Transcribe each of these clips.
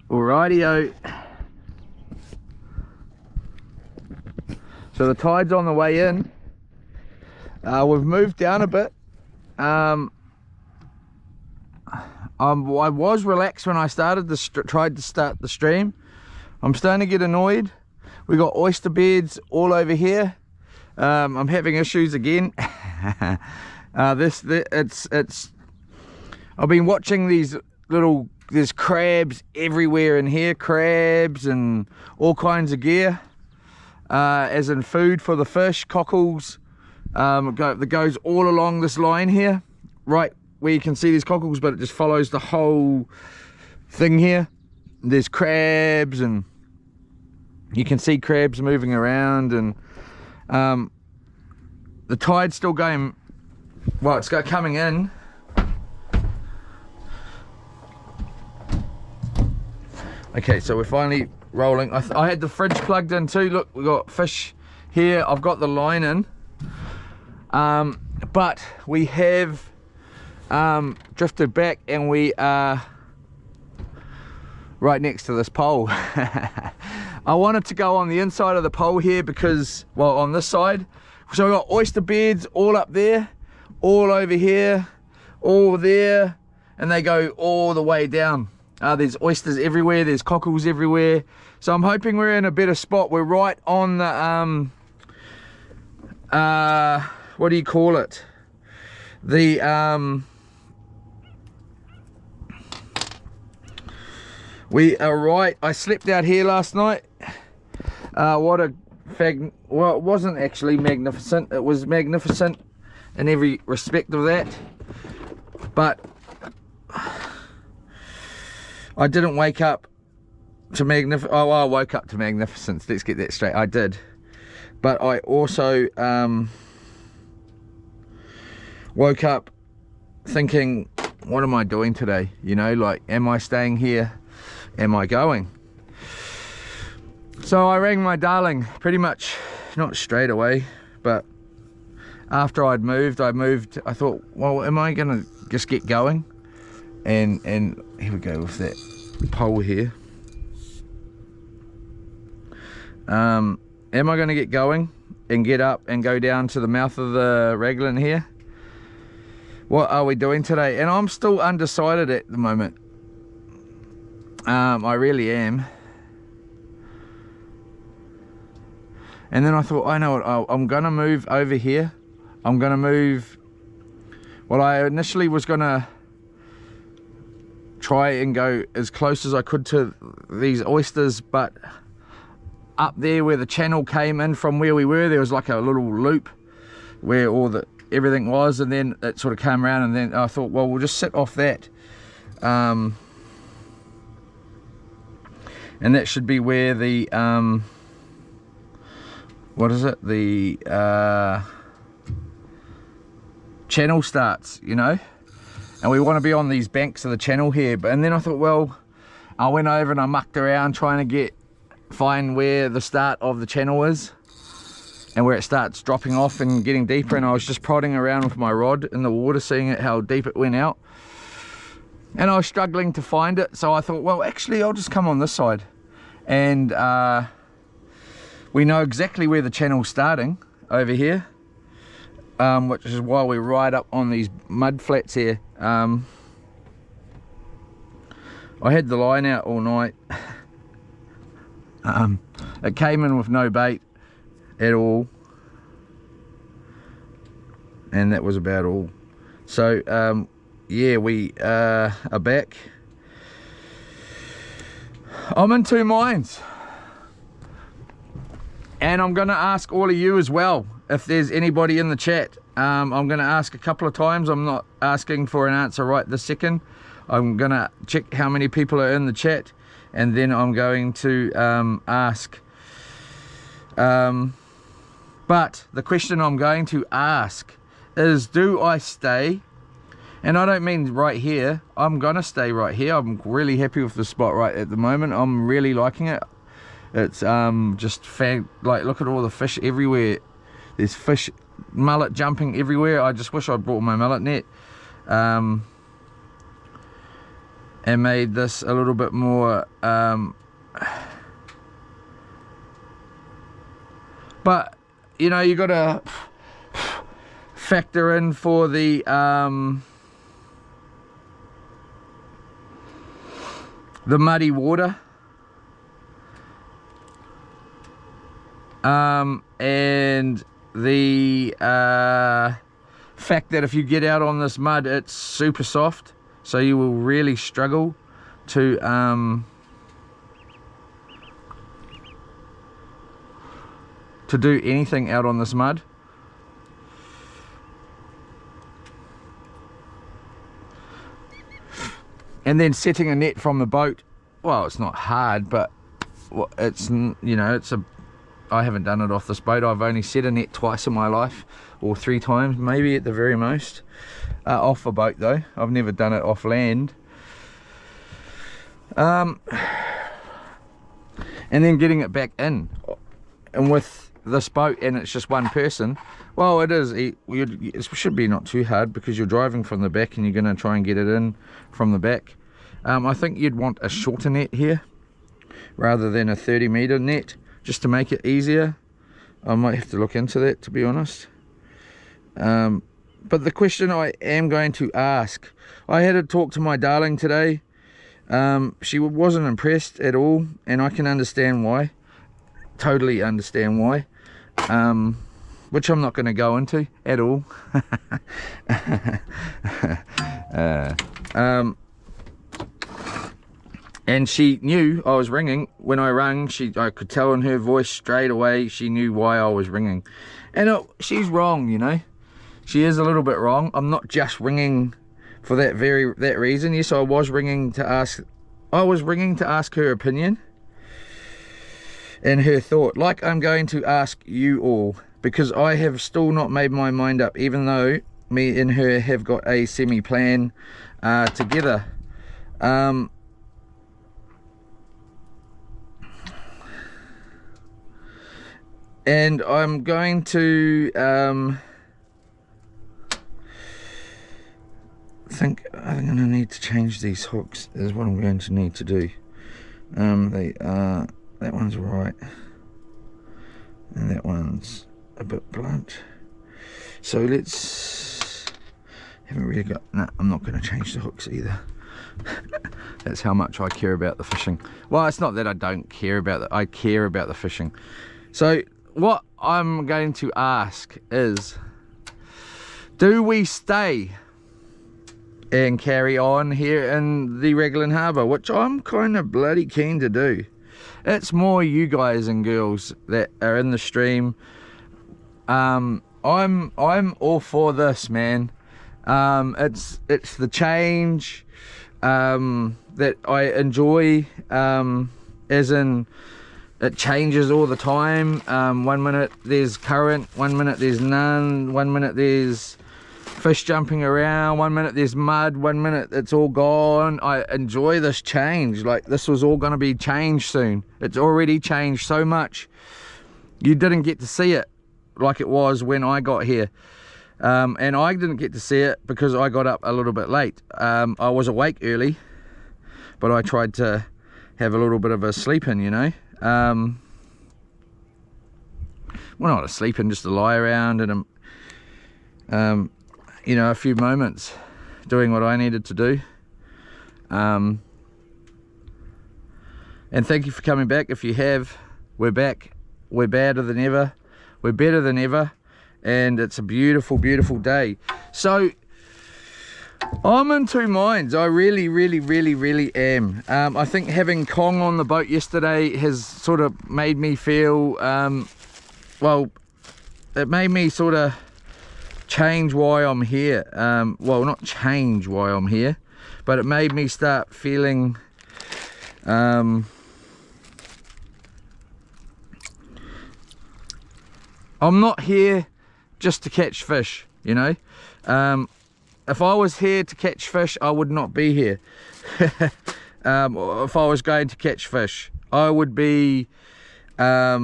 Alrighty-o. So the tide's on the way in. We've moved down a bit. I was relaxed when I started tried to start the stream. I'm starting to get annoyed. We got oyster beds all over here. I'm having issues again. I've been watching these little, there's crabs everywhere in here, crabs and all kinds of gear, as in food for the fish, cockles, that goes all along this line here, right where you can see these cockles, but it just follows the whole thing here. There's crabs, and you can see crabs moving around, and the tide's still going, well, it's coming in. Okay, so we're finally rolling. I had the fridge plugged in too. Look, we got fish here. I've got the line in, but we have drifted back, and we are right next to this pole. I wanted to go on the inside of the pole here because, well, on this side, so we've got oyster beds all up there, all over here, all there, and they go all the way down. There's oysters everywhere, there's cockles everywhere, so I'm hoping we're in a better spot. We're right on the what do you call it, the we are right. I slept out here last night. What a well, it wasn't actually magnificent. It was magnificent in every respect of that, but I didn't wake up to oh, I woke up to magnificence. Let's get that straight. I did, but I also woke up thinking, what am I doing today? You know, like, am I staying here? Am I going? So I rang my darling pretty much, not straight away, but after I thought, well, am I gonna just get going? And here we go with that pole here. Am I going to get going and get up and go down to the mouth of the raglan here? What are we doing today? And I'm still undecided at the moment. I really am. And then I thought, I know what, I'm going to move over here. I'm going to move, well, I initially was going to try and go as close as I could to these oysters, but up there where the channel came in from where we were, there was like a little loop where everything was, and then it sort of came around, and then I thought, well, we'll just sit off that, and that should be where the what is it, the channel starts, you know. And we want to be on these banks of the channel here. And then I thought, well, I went over and I mucked around trying to find where the start of the channel is and where it starts dropping off and getting deeper. And I was just prodding around with my rod in the water, seeing how deep it went out. And I was struggling to find it. So I thought, well, actually, I'll just come on this side. And we know exactly where the channel's starting over here. Which is why we're right up on these mud flats here. I had the line out all night. It came in with no bait at all, and that was about all. So yeah, we are back. I'm in two minds, and I'm going to ask all of you as well, if there's anybody in the chat. I'm going to ask a couple of times. I'm not asking for an answer right this second. I'm going to check how many people are in the chat, and then I'm going to ask. But the question I'm going to ask is, do I stay? And I don't mean right here. I'm going to stay right here. I'm really happy with the spot right at the moment. I'm really liking it. It's just like, look at all the fish everywhere. There's fish, mullet jumping everywhere. I just wish I'd brought my mullet net. and made this a little bit more but you know, you gotta factor in for the muddy water, and the fact that if you get out on this mud, it's super soft, so you will really struggle to do anything out on this mud. And then setting a net from the boat, well, it's not hard, but it's, you know, I haven't done it off this boat. I've only set a net twice in my life, or 3 times maybe at the very most, off a boat though. I've never done it off land. And then getting it back in, and with this boat, and it's just one person, well, it should be not too hard, because you're driving from the back and you're going to try and get it in from the back. I think you'd want a shorter net here rather than a 30-meter net, just to make it easier. I might have to look into that, to be honest. But the question I am going to ask, I had a talk to my darling today. She wasn't impressed at all, and I can understand why. Totally understand why. Which I'm not going to go into at all. And she knew I was ringing. When I rang, I could tell in her voice straight away, she knew why I was ringing. And she's wrong, you know. She is a little bit wrong. I'm not just ringing for that reason. Yes, I was ringing to ask her opinion and her thought, like I'm going to ask you all, because I have still not made my mind up, even though me and her have got a semi-plan together. And I'm going to I'm going to need to change these hooks, is what I'm going to need to do. That one's right, and that one's a bit blunt, so haven't really got, no, I'm not going to change the hooks either. That's how much I care about the fishing. Well, it's not that I don't care about it, I care about the fishing. So what I'm going to ask is, do we stay and carry on here in the Raglan Harbour, which I'm kind of bloody keen to do. It's more you guys and girls that are in the stream. I'm all for this, man. It's the change that I enjoy, as in it changes all the time. 1 minute there's current, 1 minute there's none, 1 minute there's fish jumping around, 1 minute there's mud, 1 minute it's all gone. I enjoy this change. Like, this was all going to be changed soon. It's already changed so much. You didn't get to see it like it was when I got here, and I didn't get to see it because I got up a little bit late. I was awake early, but I tried to have a little bit of a sleep in, you know. Well, not a sleep in, just a lie around and you know, a few moments doing what I needed to do. And thank you for coming back. If you have, we're back. We're better than ever. We're better than ever. And it's a beautiful, beautiful day. So I'm in two minds. I really, really, really, really am. I think having Kong on the boat yesterday has sort of made me feel, well, it made me sort of change why I'm here. Well, not change why I'm here, but it made me start feeling I'm not here just to catch fish, you know. If I was here to catch fish, I would not be here. If I was going to catch fish, I would be at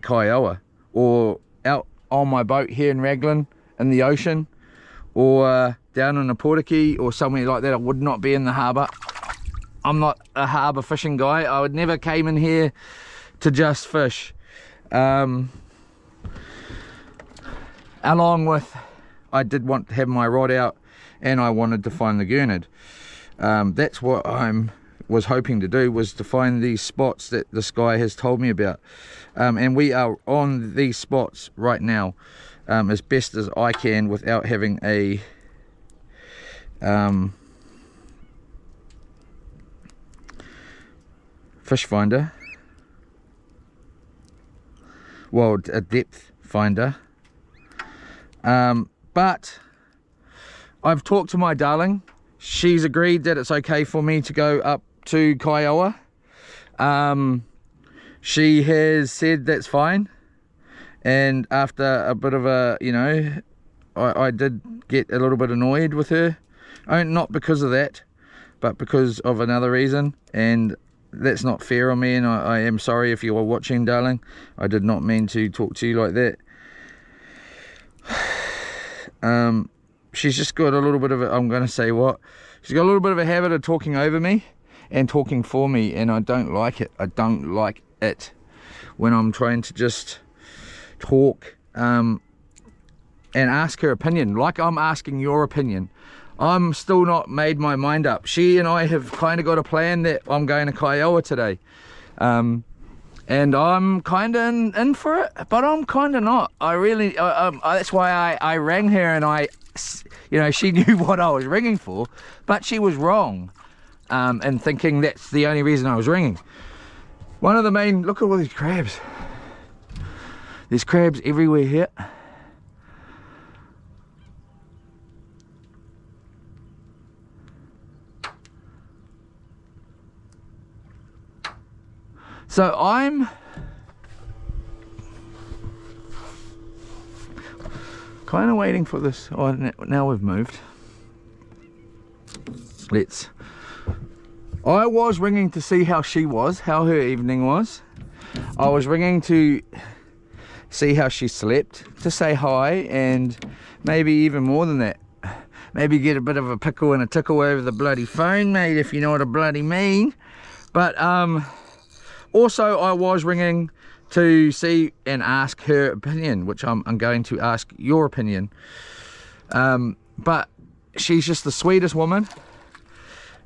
Kiowa, or out on my boat here in Raglan in the ocean, or down in a portakey or somewhere like that, I would not be in the harbour. I'm not a harbour fishing guy. I would never came in here to just fish. Along with, I did want to have my rod out and I wanted to find the gurnard. That's what was hoping to do, was to find these spots that this guy has told me about. And we are on these spots right now, as best as I can without having a fish finder, well, a depth finder. But I've talked to my darling. She's agreed that it's okay for me to go up to Kiowa. She has said that's fine, and after a bit of a, you know, I did get a little bit annoyed with her, not because of that, but because of another reason, and that's not fair on me, and I am sorry if you are watching, darling. I did not mean to talk to you like that. She's just got a little bit of a, I'm going to say what, she's got a little bit of a habit of talking over me and talking for me, and I don't like it. I don't like it when I'm trying to just talk and ask her opinion, like I'm asking your opinion. I'm still not made my mind up. She and I have kind of got a plan that I'm going to Kiowa today, and I'm kind of in for it, but I'm kind of not. I really, that's why I rang her, and you know, she knew what I was ringing for, but she was wrong, and thinking that's the only reason I was ringing. One of the main, look at all these crabs. There's crabs everywhere here. So I'm kind of waiting for this. Oh, now we've moved. I was ringing to see how she was, how her evening was. I was ringing to see how she slept, to say hi, and maybe even more than that, maybe get a bit of a pickle and a tickle over the bloody phone, mate, if you know what I bloody mean. But also I was ringing to see and ask her opinion, which I'm going to ask your opinion. But she's just the sweetest woman,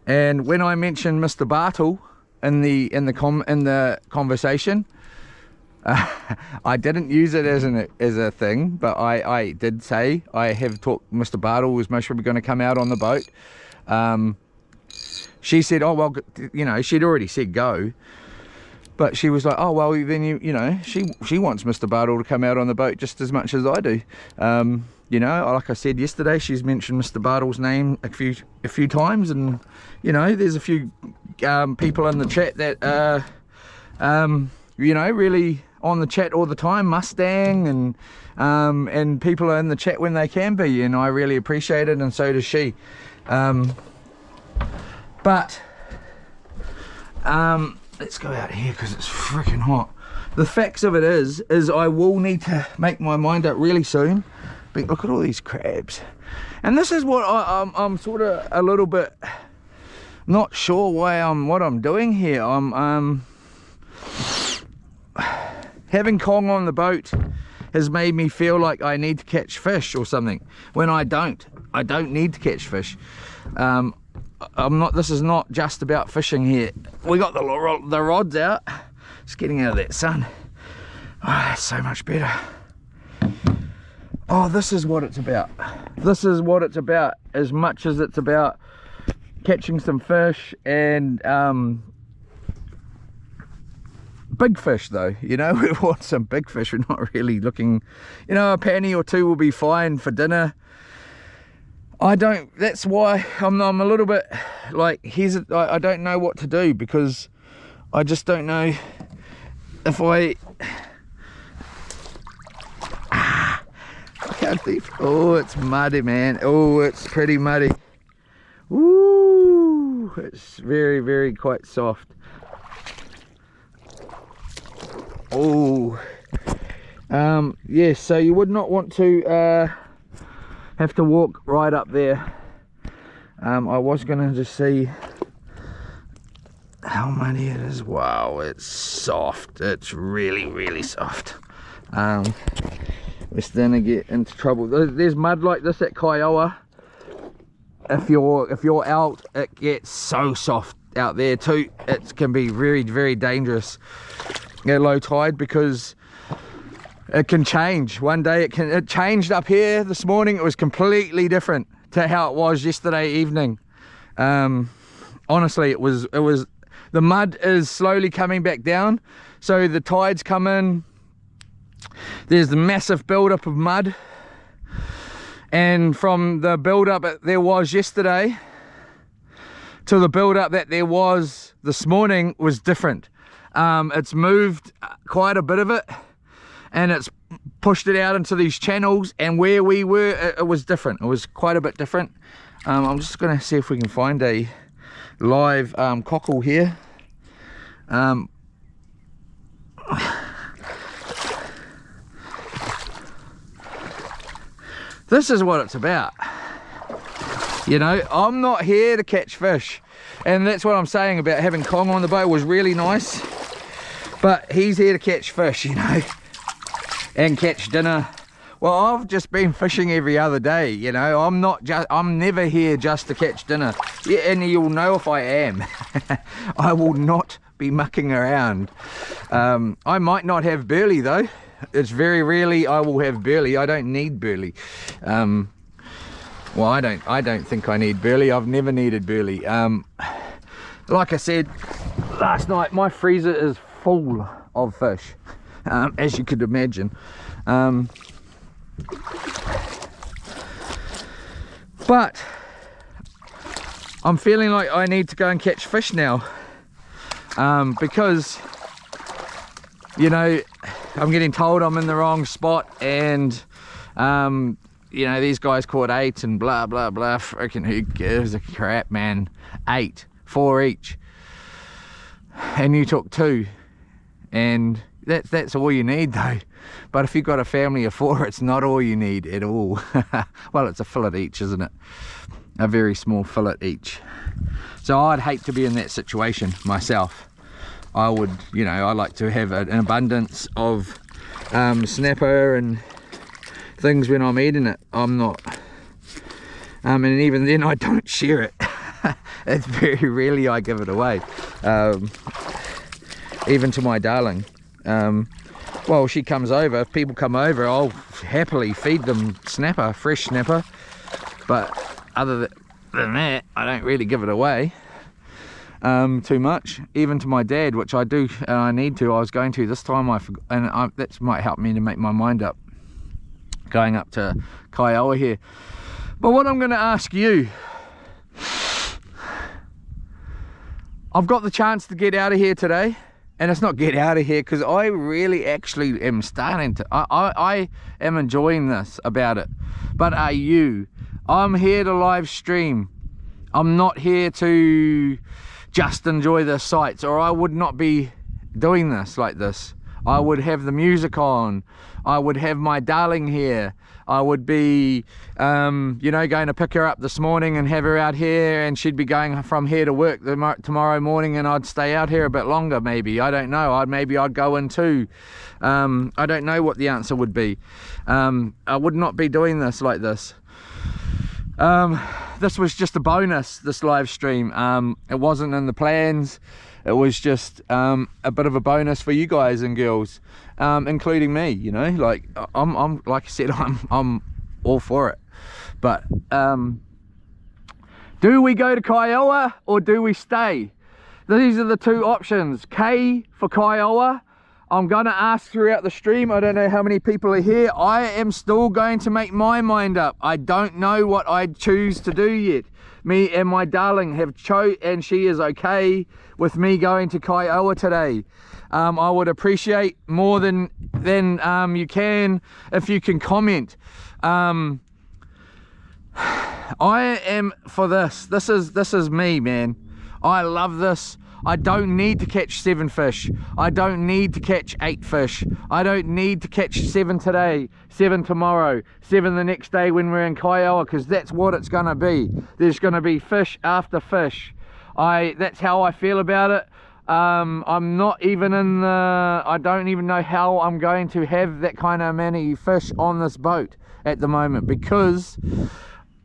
and when I mentioned Mr. Bartle in the conversation, I didn't use it as a thing, but I did say I have talked. Mr. Bartle was most probably going to come out on the boat. She said, oh well, you know, she'd already said go, but she was like, oh well, then you know, she wants Mr. Bartle to come out on the boat just as much as I do. You know, like I said yesterday, she's mentioned Mr. Bartle's name a few times, and you know, there's a few people in the chat that you know, really on the chat all the time, Mustang, and people are in the chat when they can be, and I really appreciate it, and so does she. But let's go out here because it's freaking hot. The facts of it is I will need to make my mind up really soon. But look at all these crabs, and this is what I'm sort of a little bit not sure what I'm doing here. I'm having Kong on the boat has made me feel like I need to catch fish or something, when I don't need to catch fish. This is not just about fishing here. We got the rods out, just getting out of that sun. Oh, that's so much better. Oh, this is what it's about. This is what it's about, as much as it's about catching some fish and big fish though, you know. We want some big fish. We're not really looking, you know, a penny or two will be fine for dinner. That's why I'm a little bit like hesitant. I don't know what to do, because I just don't know if I look how deep. Oh, it's muddy, man. Oh, it's pretty muddy. Ooh, it's very, very quite soft. Oh, yeah, so you would not want to have to walk right up there I was gonna just see how many it is. Wow, it's soft. It's really soft. We're starting to get into trouble. There's mud like this at Kiowa. If you're out, it gets so soft out there too. It can be very dangerous at low tide, because it can change. One day it changed up here this morning. It was completely different to how it was yesterday evening. Honestly, it was the mud is slowly coming back down, so the tides come in. There's the massive buildup of mud, and from the buildup there was yesterday to the buildup that there was this morning was different. It's moved quite a bit of it, and it's pushed it out into these channels, and where we were, it was different. It was quite a bit different. I'm just going to see if we can find a live cockle here. This is what it's about. You know, I'm not here to catch fish, and that's what I'm saying about having Kong on the boat. Was really nice, but he's here to catch fish, you know, and catch dinner. Well, I've just been fishing every other day, you know. I'm never here just to catch dinner. Yeah, and you'll know if I am. I will not be mucking around. I might not have burley though. It's very rarely I will have burley. I don't need burley. Well, I don't think I need burley. I've never needed burley. Like I said last night, my freezer is full of fish, as you could imagine. But I'm feeling like I need to go and catch fish now, because, you know, I'm getting told I'm in the wrong spot, and you know, these guys caught 8 and blah blah blah. Freaking who gives a crap, man? 8, 4 each, and you took 2, and that's all you need though. But if you've got a family of 4, it's not all you need at all. Well, it's a fillet each, isn't it? A very small fillet each. So I'd hate to be in that situation myself. I would, you know, I like to have an abundance of snapper and things when I'm eating it. I'm not, and even then I don't share it. It's very rarely I give it away, even to my darling. Well, she comes over, if people come over, I'll happily feed them snapper, fresh snapper, but other than that, I don't really give it away too much, even to my dad, which I do, and I need to. I was going to this time, that might help me to make my mind up going up to Kiowa here. But what I'm going to ask you, I've got the chance to get out of here today, and it's not get out of here because I really actually am starting to, I am enjoying this about it. But are you? I'm here to live stream. I'm not here to just enjoy the sights, or I would not be doing this like this. I would have the music on. I would have my darling here. I would be, you know, going to pick her up this morning and have her out here, and she'd be going from here to work tomorrow morning, and I'd stay out here a bit longer maybe. I don't know. Maybe I'd go in too. I don't know what the answer would be. I would not be doing this like this. This was just a bonus, this live stream. It wasn't in the plans. It was just a bit of a bonus for you guys and girls, including me, you know. Like I'm like I said, I'm all for it. But do we go to Kiowa or do we stay? These are the two options. K for Kiowa. I'm gonna ask throughout the stream. I don't know how many people are here. I am still going to make my mind up. I don't know what I choose to do yet. Me and my darling have and she is okay with me going to Kiowa today. I would appreciate more than you can if you can comment. I am for this. This is me, man. I love this. I don't need to catch 7 fish. I don't need to catch 8 fish. I don't need to catch 7 today, 7 tomorrow, 7 the next day when we're in Kiowa, because that's what it's going to be. There's going to be fish after fish. That's how I feel about it. I'm not even in the, I don't even know how I'm going to have that kind of many fish on this boat at the moment, because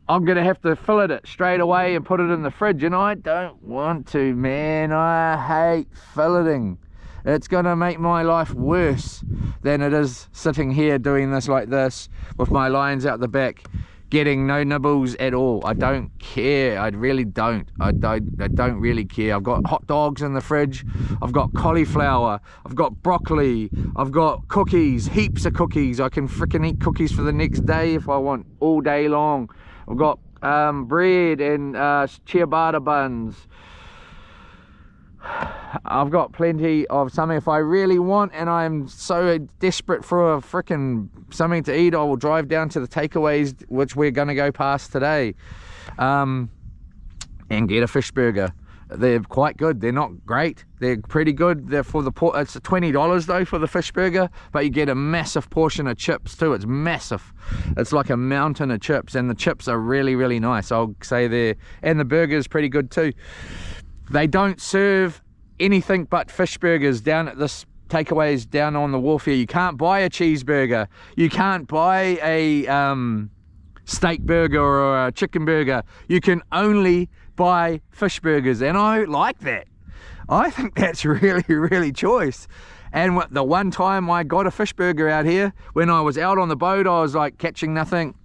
I'm going to have to fillet it straight away and put it in the fridge, and I don't want to, man. I hate filleting. It's going to make my life worse than it is sitting here doing this like this with my lines out the back, getting no nibbles at all. I don't care. I really don't. I don't really care. I've got hot dogs in the fridge. I've got cauliflower. I've got broccoli. I've got cookies, heaps of cookies. I can freaking eat cookies for the next day if I want, all day long. I've got bread and ciabatta buns. I've got plenty of something if I really want, and I'm so desperate for a freaking something to eat, I will drive down to the takeaways, which we're going to go past today, and get a fish burger. They're quite good. They're not great. They're pretty good. They're for the it's $20 though for the fish burger, but you get a massive portion of chips too. It's massive. It's like a mountain of chips, and the chips are really, really nice, I'll say there. And the burger is pretty good too. They don't serve anything but fish burgers down at this takeaways down on the wharf here. You can't buy a cheeseburger. You can't buy a steak burger or a chicken burger. You can only buy fish burgers, and I like that. I think that's really, really choice. And the one time I got a fish burger out here, when I was out on the boat, I was like catching nothing,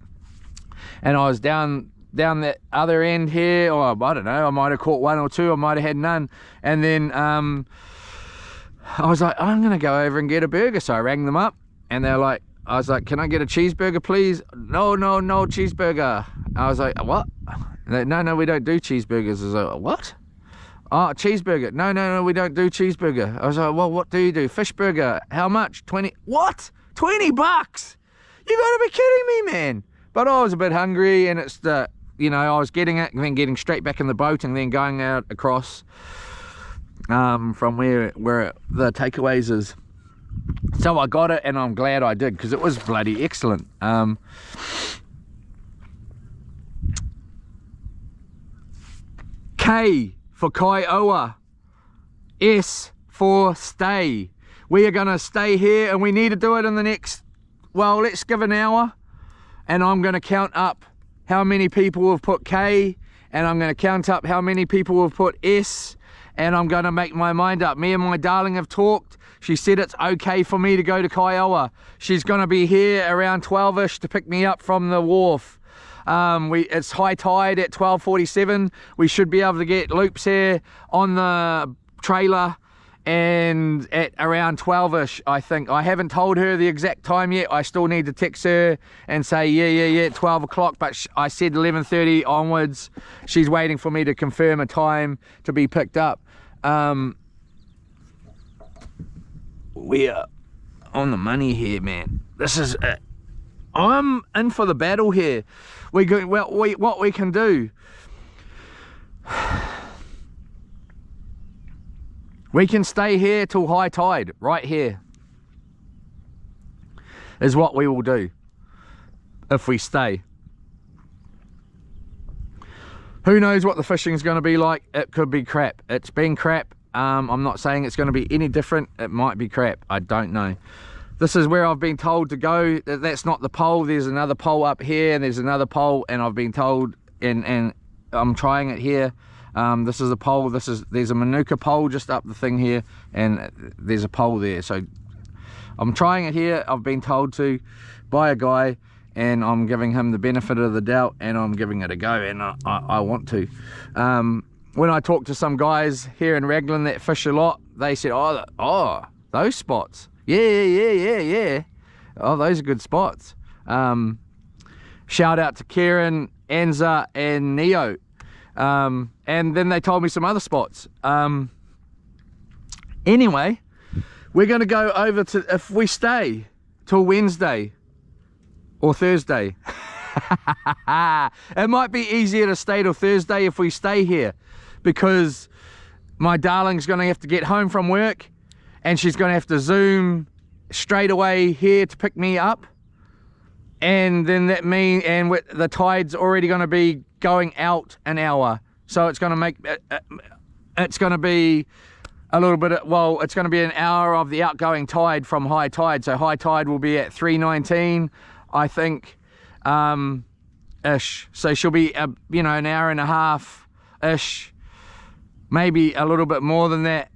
and I was down that other end here, or I don't know, I might have caught 1 or 2, I might have had none, and then I was like, I'm gonna go over and get a burger. So I rang them up, and they're like, I was like, can I get a cheeseburger please? No cheeseburger. I was like, what? No, we don't do cheeseburgers. I was like, what? Oh, cheeseburger. No, we don't do cheeseburger. I was like, well, what do you do? Fish burger. How much? 20. What? 20 bucks? You gotta be kidding me, man. But I was a bit hungry, and it's the, you know, I was getting it and then getting straight back in the boat and then going out across from where the takeaways is. So I got it, and I'm glad I did, because it was bloody excellent. K for Kiowa, S for stay. We are going to stay here, and we need to do it in the next, well, let's give an hour, and I'm going to count up how many people have put K, and I'm going to count up how many people have put S, and I'm going to make my mind up. Me and my darling have talked. She said it's okay for me to go to Kiowa. She's going to be here around 12ish to pick me up from the wharf. It's high tide at 12:47. We should be able to get loops here on the trailer, and at around 12ish, I think. I haven't told her the exact time yet. I still need to text her and say yeah 12 o'clock, but I said 11:30 onwards. She's waiting for me to confirm a time to be picked up. We are on the money here, man. This is it. I'm in for the battle here. What we can do, we can stay here till high tide. Right here is what we will do if we stay. Who knows what the fishing is going to be like? It could be crap. It's been crap. I'm not saying it's going to be any different. It might be crap. I don't know. This is where I've been told to go. That's not the pole. There's another pole up here, and there's another pole, and I've been told, and I'm trying it here. This is a pole. There's a Manuka pole just up the thing here, and there's a pole there. So I'm trying it here. I've been told to by a guy, and I'm giving him the benefit of the doubt, and I'm giving it a go, and I want to. When I talk to some guys here in Raglan that fish a lot, they said, oh, those spots. Yeah. Oh, those are good spots. Shout out to Kieran, Anza, and Neo. And then they told me some other spots. Anyway, we're going to go over to, if we stay till Wednesday or Thursday. It might be easier to stay till Thursday if we stay here, because my darling's gonna have to get home from work and she's gonna have to zoom straight away here to pick me up, and then that means, and with the tide's already gonna be going out an hour, so it's gonna make it's gonna be a little bit, well, it's going to be an hour of the outgoing tide from high tide. So high tide will be at 3:19, I think, ish. So she'll be, you know, an hour and a half ish, maybe a little bit more than that,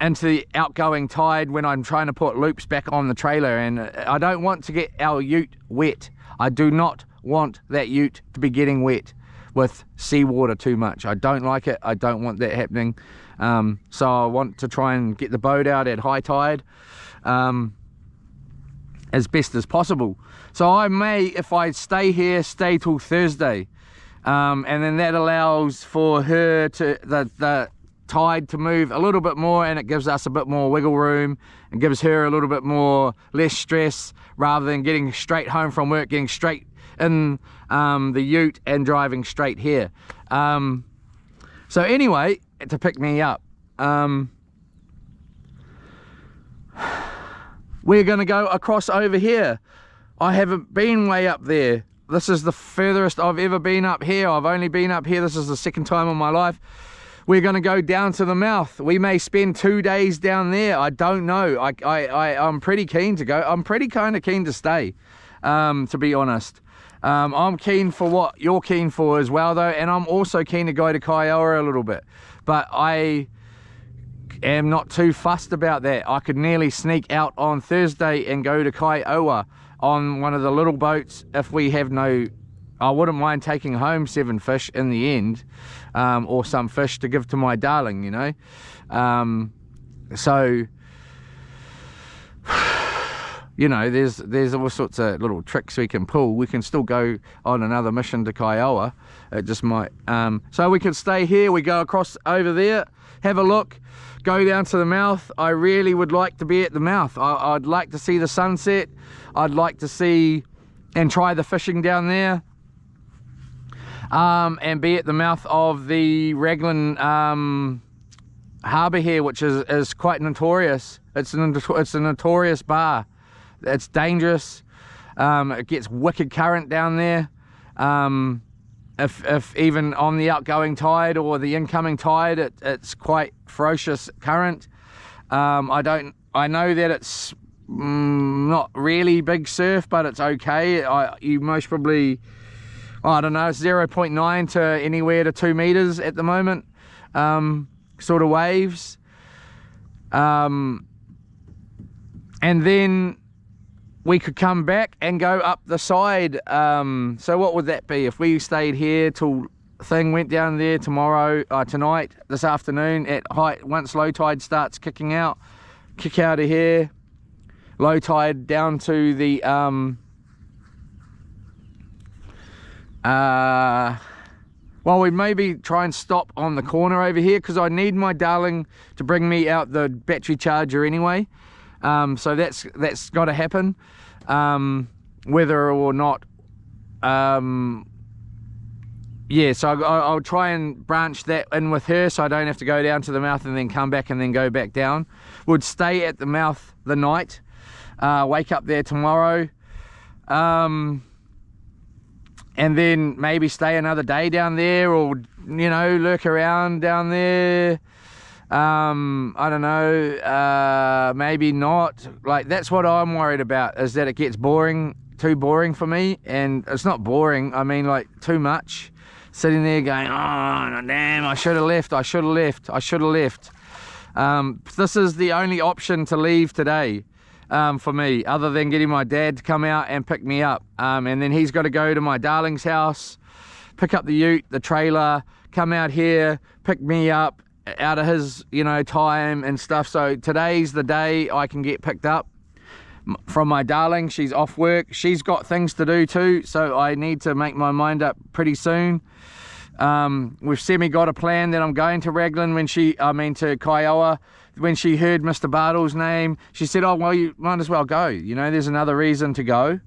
into the outgoing tide when I'm trying to put loops back on the trailer. And I don't want to get our ute wet. I do not want that ute to be getting wet with seawater too much. I don't like it. I don't want that happening. So I want to try and get the boat out at high tide as best as possible. So I may, if I stay here, stay till Thursday, and then that allows for her to the tide to move a little bit more, and it gives us a bit more wiggle room and gives her a little bit more less stress, rather than getting straight home from work, getting straight in the ute and driving straight here. So anyway, to pick me up, we're going to go across over here. I haven't been way up there. This is the furthest I've ever been up here. I've only been up here, this is the second time in my life. We're going to go down to the mouth. We may spend 2 days down there. I don't know. I'm pretty keen to go. I'm pretty kind of keen to stay, to be honest. I'm keen for what you're keen for as well, though, and I'm also keen to go to Kiowa a little bit, but I am not too fussed about that. I could nearly sneak out on Thursday and go to Kiowa on one of the little boats if we have no... I wouldn't mind taking home 7 fish in the end, or some fish to give to my darling, you know. So you know, there's all sorts of little tricks we can pull. We can still go on another mission to Kiowa. It just might, so we could stay here, we go across over there, have a look, go down to the mouth. I really would like to be at the mouth. I'd like to see the sunset. I'd like to see and try the fishing down there, and be at the mouth of the Raglan harbour here, which is quite notorious. It's a notorious bar. It's dangerous. It gets wicked current down there. If even on the outgoing tide or the incoming tide, it's quite ferocious current. I know that it's not really big surf, but it's okay. You most probably, I don't know, it's 0.9 to anywhere to 2 meters at the moment, sort of waves. And then we could come back and go up the side. So what would that be if we stayed here till thing went down there tomorrow, tonight, this afternoon at height, once low tide starts kicking out, kick out of here, low tide down to the well, we maybe try and stop on the corner over here, because I need my darling to bring me out the battery charger anyway. So that's got to happen, whether or not, yeah, so I'll try and branch that in with her, so I don't have to go down to the mouth and then come back and then go back down. Would stay at the mouth the night, wake up there tomorrow, and then maybe stay another day down there, or, you know, lurk around down there. I don't know, maybe not. Like, that's what I'm worried about, is that it gets boring, too boring for me. And it's not boring, I mean, like, too much. Sitting there going, oh damn, I should have left, I should have left, I should have left. This is the only option to leave today, for me, other than getting my dad to come out and pick me up. And then he's got to go to my darling's house, pick up the ute, the trailer, come out here, pick me up out of his, you know, time and stuff. So today's the day I can get picked up from my darling. She's off work, she's got things to do too, so I need to make my mind up pretty soon. We've semi got a plan that I'm going to Raglan to Kiowa. When she heard Mr. Bartle's name, she said, oh well, you might as well go, you know, there's another reason to go.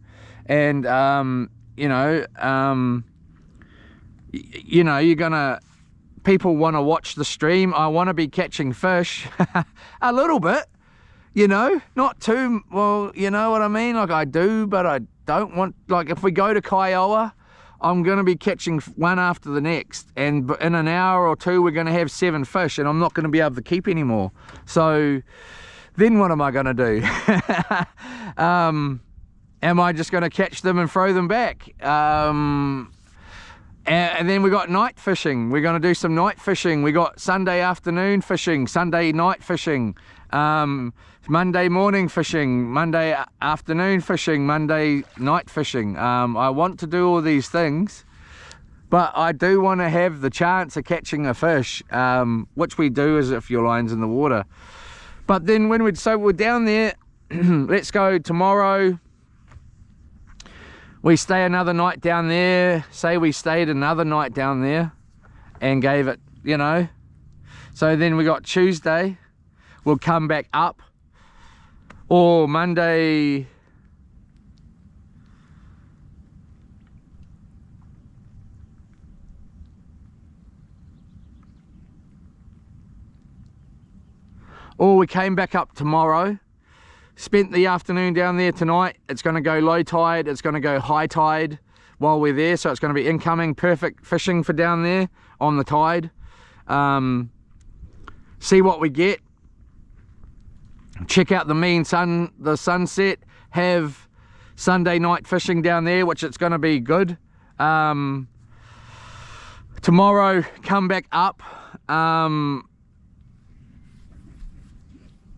And you know, you're gonna people want to watch the stream. I want to be catching fish a little bit, you know, not too, well, you know what I mean? Like I do, but I don't want, like if we go to Kiowa, I'm going to be catching one after the next, and in an hour or two we're going to have 7 fish, and I'm not going to be able to keep any more. So then what am I going to do? Am I just going to catch them and throw them back? And then we got night fishing. We're going to do some night fishing. We got Sunday afternoon fishing, Sunday night fishing, Monday morning fishing, Monday afternoon fishing, Monday night fishing. I want to do all these things, but I do want to have the chance of catching a fish, which we do as if your line's in the water. But then when we're down there, let's go tomorrow. We stay another night down there. Say we stayed another night down there and gave it, you know. So then we got Tuesday. We'll come back up. Or Monday. Or we came back up tomorrow. Spent the afternoon down there tonight. It's going to go low tide, it's going to go high tide while we're there, so it's going to be incoming perfect fishing for down there on the tide. See what we get, check out the sunset, have Sunday night fishing down there, which it's going to be good. Tomorrow come back up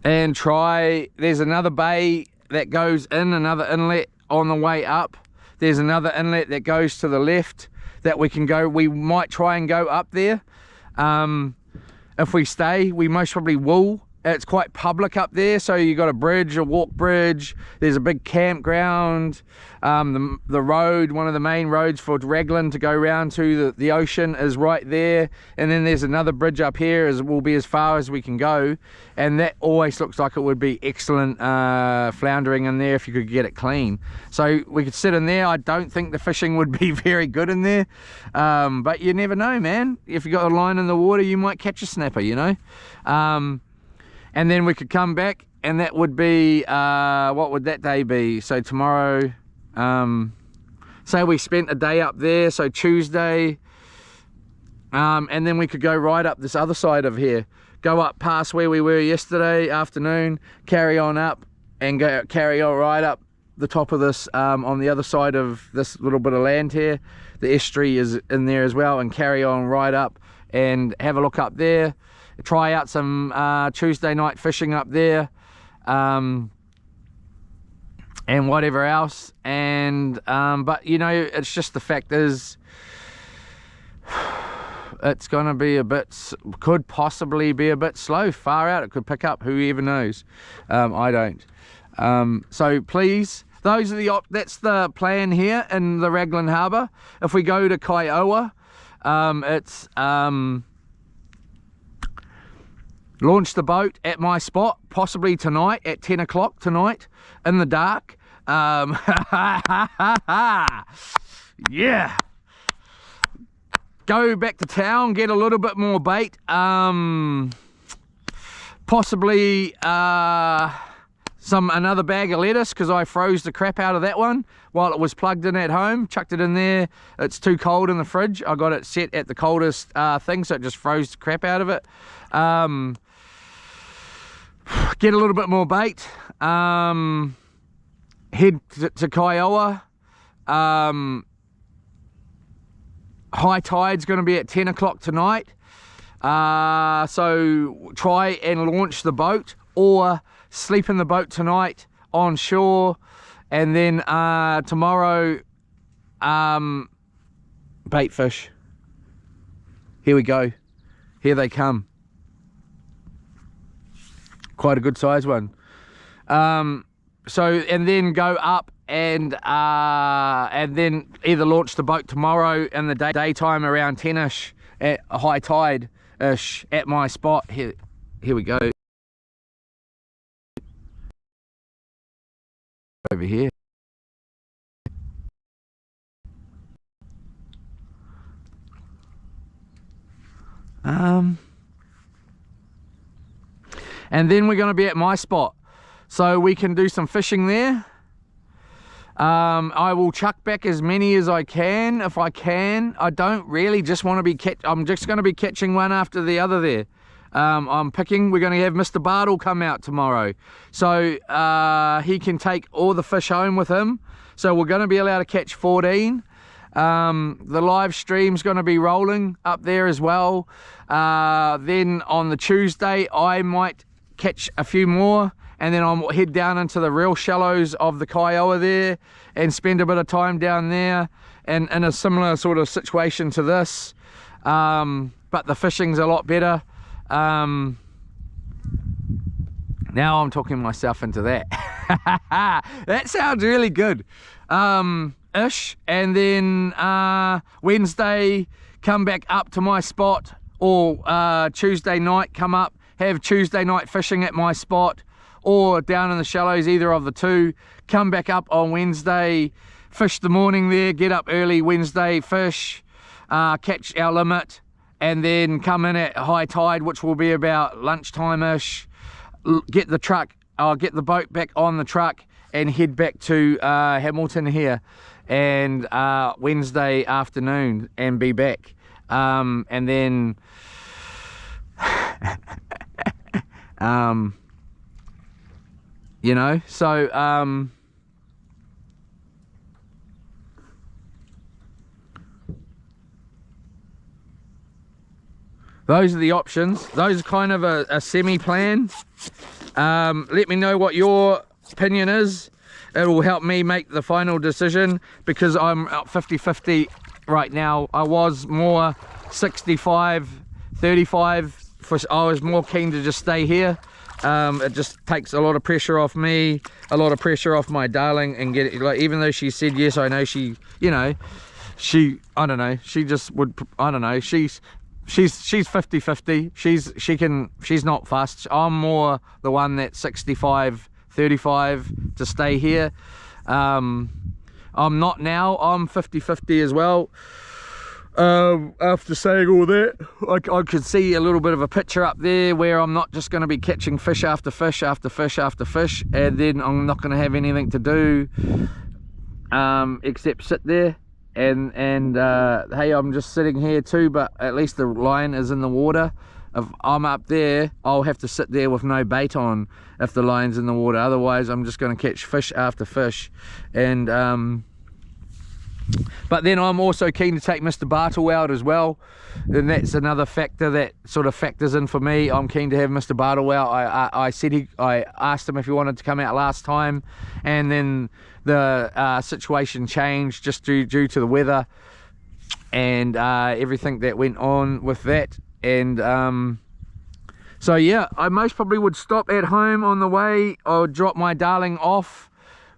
and try, there's another bay that goes in, another inlet on the way up. There's another inlet that goes to the left that we can go, we might try and go up there. If we stay, we most probably will. It's quite public up there, so you got a bridge, a walk bridge, there's a big campground, the road, one of the main roads for Raglan to go round to the ocean is right there, and then there's another bridge up here, will be as far as we can go, and that always looks like it would be excellent floundering in there if you could get it clean. So we could sit in there. I don't think the fishing would be very good in there, but you never know, man. If you got a line in the water, you might catch a snapper, you know. And then we could come back, and that would be, what would that day be? So tomorrow, say we spent a day up there, so Tuesday, and then we could go right up this other side of here, go up past where we were yesterday afternoon, carry on up, and carry on right up the top of this, on the other side of this little bit of land here. The estuary is in there as well, and carry on right up and have a look up there. Try out some Tuesday night fishing up there, and whatever else. And but you know, it's just the fact is, it's going to be a bit, could possibly be a bit slow, far out. It could pick up, who even knows. I don't. So please, those are that's the plan here in the Raglan Harbour. If we go to Kiowa, it's launch the boat at my spot, possibly tonight at 10 o'clock tonight in the dark. Yeah. Go back to town, get a little bit more bait. Possibly another bag of lettuce, because I froze the crap out of that one while it was plugged in at home. Chucked it in there. It's too cold in the fridge. I got it set at the coldest thing, so it just froze the crap out of it. Get a little bit more bait, head to Kiowa. High tide's going to be at 10 o'clock tonight, so try and launch the boat or sleep in the boat tonight on shore, and then tomorrow bait fish. Here we go, here they come. Quite a good size one. So, and then go up and then either launch the boat tomorrow in the daytime around 10ish at a high tide ish at my spot. Here we go. Over here. And then we're going to be at my spot, so we can do some fishing there. I will chuck back as many as I can if I can. I don't really just want to be I'm just going to be catching one after the other there. I'm picking. We're going to have Mr. Bartle come out tomorrow, so he can take all the fish home with him. So we're going to be allowed to catch 14. The live stream's going to be rolling up there as well. Then on the Tuesday I might catch a few more, and then I'll head down into the real shallows of the Kiowa there and spend a bit of time down there, and in a similar sort of situation to this, but the fishing's a lot better. Now I'm talking myself into that. That sounds really good. Ish. And then Wednesday come back up to my spot, or Tuesday night come up, have Tuesday night fishing at my spot, or down in the shallows, either of the two. Come back up on Wednesday, fish the morning there, get up early Wednesday, fish, catch our limit, and then come in at high tide, which will be about lunchtime-ish, get the truck, I'll get the boat back on the truck and head back to Hamilton here, and Wednesday afternoon, and be back. And then you know, so those are the options. Those are kind of a semi-plan. Let me know what your opinion is. It will help me make the final decision, because I'm 50-50 right now. I was more 65-35. I was more keen to just stay here. It just takes a lot of pressure off me, a lot of pressure off my darling, and get it, like, even though she said yes, I know she, you know, I don't know, she just would, I don't know, she's 50-50. She's not fussed. I'm more the one that's 65-35 to stay here. I'm not now. I'm 50-50 as well. After saying all that, I could see a little bit of a picture up there where I'm not just going to be catching fish after fish after fish after fish, and then I'm not going to have anything to do except sit there. And hey, I'm just sitting here too, but at least the line is in the water. If I'm up there, I'll have to sit there with no bait on if the line's in the water. Otherwise, I'm just going to catch fish after fish. And but then I'm also keen to take Mr. Bartle out as well, and that's another factor that sort of factors in for me. I'm keen to have Mr. Bartle out. I asked him if he wanted to come out last time, and then the situation changed just due to the weather and everything that went on with that. And so yeah, I most probably would stop at home on the way. I would drop my darling off.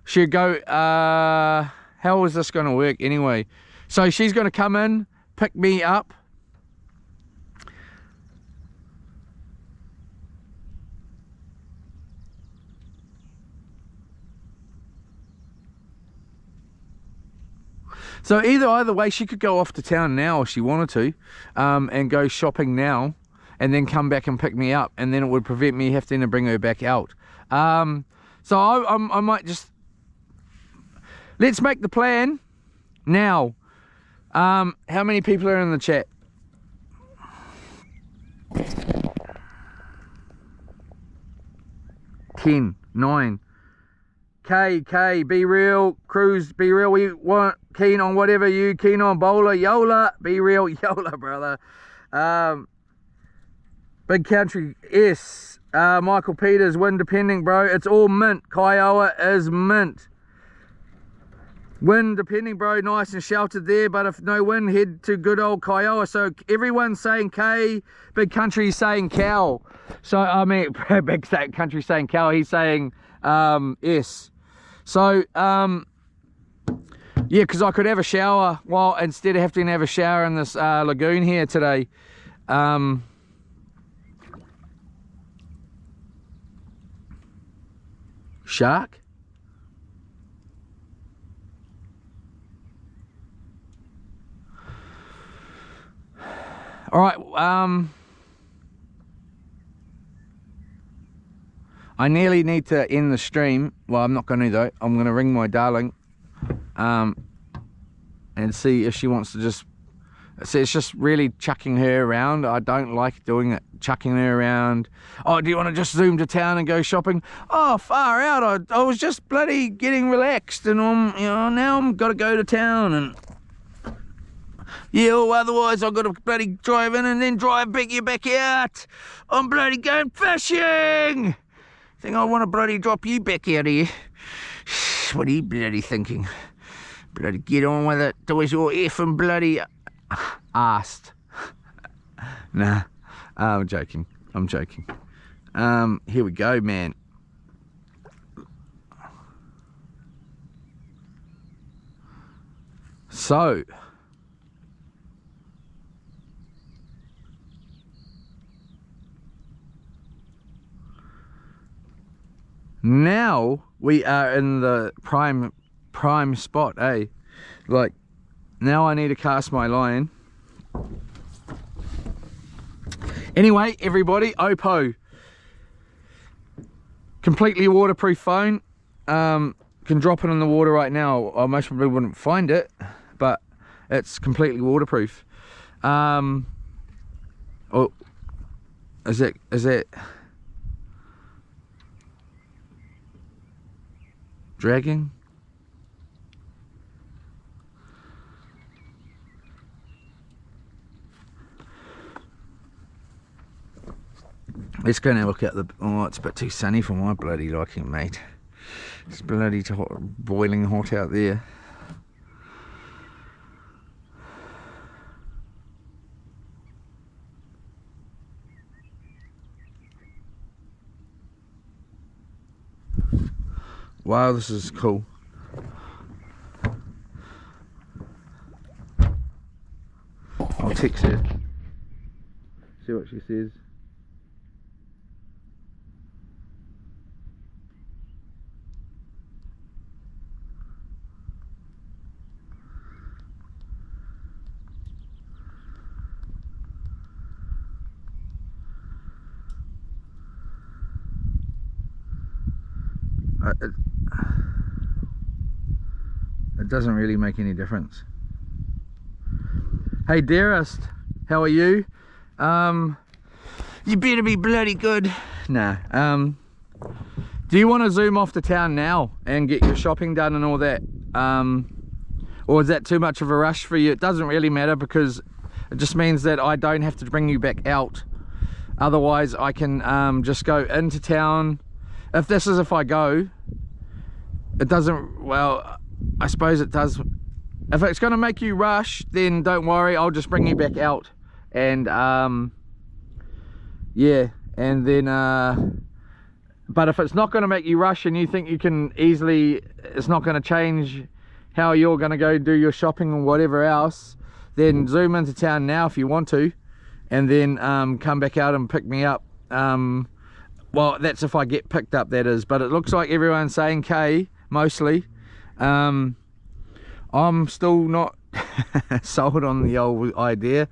She'd go, how is this going to work anyway? So she's going to come in, pick me up. So either way, she could go off to town now if she wanted to, and go shopping now, and then come back and pick me up, and then it would prevent me having to bring her back out. So I might just, let's make the plan now. How many people are in the chat? Ten, 9. K, be real. Cruise, be real. We want keen on whatever you keen on. Bowler, Yola, be real. Yola, brother. Big Country, S. Michael Peters, wind depending, bro. It's all mint. Kiowa is mint. Wind depending, bro. Nice and sheltered there, but if no wind, head to good old Kiowa. So everyone's saying K, Big Country saying cow. So I mean, Big Country saying cow, he's saying S. So yeah, because I could have a shower while, instead of having to have a shower in this lagoon here today. Shark? All right, I nearly need to end the stream. Well, I'm not going to though. I'm going to ring my darling and see if she wants to just... So it's just really chucking her around. I don't like doing it, chucking her around. Oh, do you want to just zoom to town and go shopping? Oh, far out. I was just bloody getting relaxed, and now I'm got to go to town, and yeah, well, otherwise I've got to bloody drive in and then drive you back out. I'm bloody going fishing. Think I want to bloody drop you back out here? What are you bloody thinking? Bloody get on with it. Do as you're effing bloody asked. Nah, I'm joking. Here we go, man. So now we are in the prime spot, eh? Like, now I need to cast my line. Anyway, everybody, Oppo, completely waterproof phone. Can drop it in the water right now. I most probably wouldn't find it, but it's completely waterproof. Oh, is it dragging? Let's go and have a look at the... Oh, it's a bit too sunny for my bloody liking, mate. It's bloody hot, boiling hot out there. Wow, this is cool. I'll text her. See what she says. It doesn't really make any difference. Hey dearest, how are you? You better be bloody good. Nah. Do you want to zoom off to town now and get your shopping done and all that? Or is that too much of a rush for you? It doesn't really matter, because it just means that I don't have to bring you back out. Otherwise I can just go into town. If I go, it doesn't, well, I suppose it does. If it's going to make you rush, then don't worry, I'll just bring you back out. And yeah, and then but if it's not going to make you rush and you think you can easily, it's not going to change how you're going to go do your shopping and whatever else, then zoom into town now if you want to, and then come back out and pick me up. Well, that's if I get picked up, that is. But it looks like everyone's saying K, mostly. I'm still not sold on the old idea,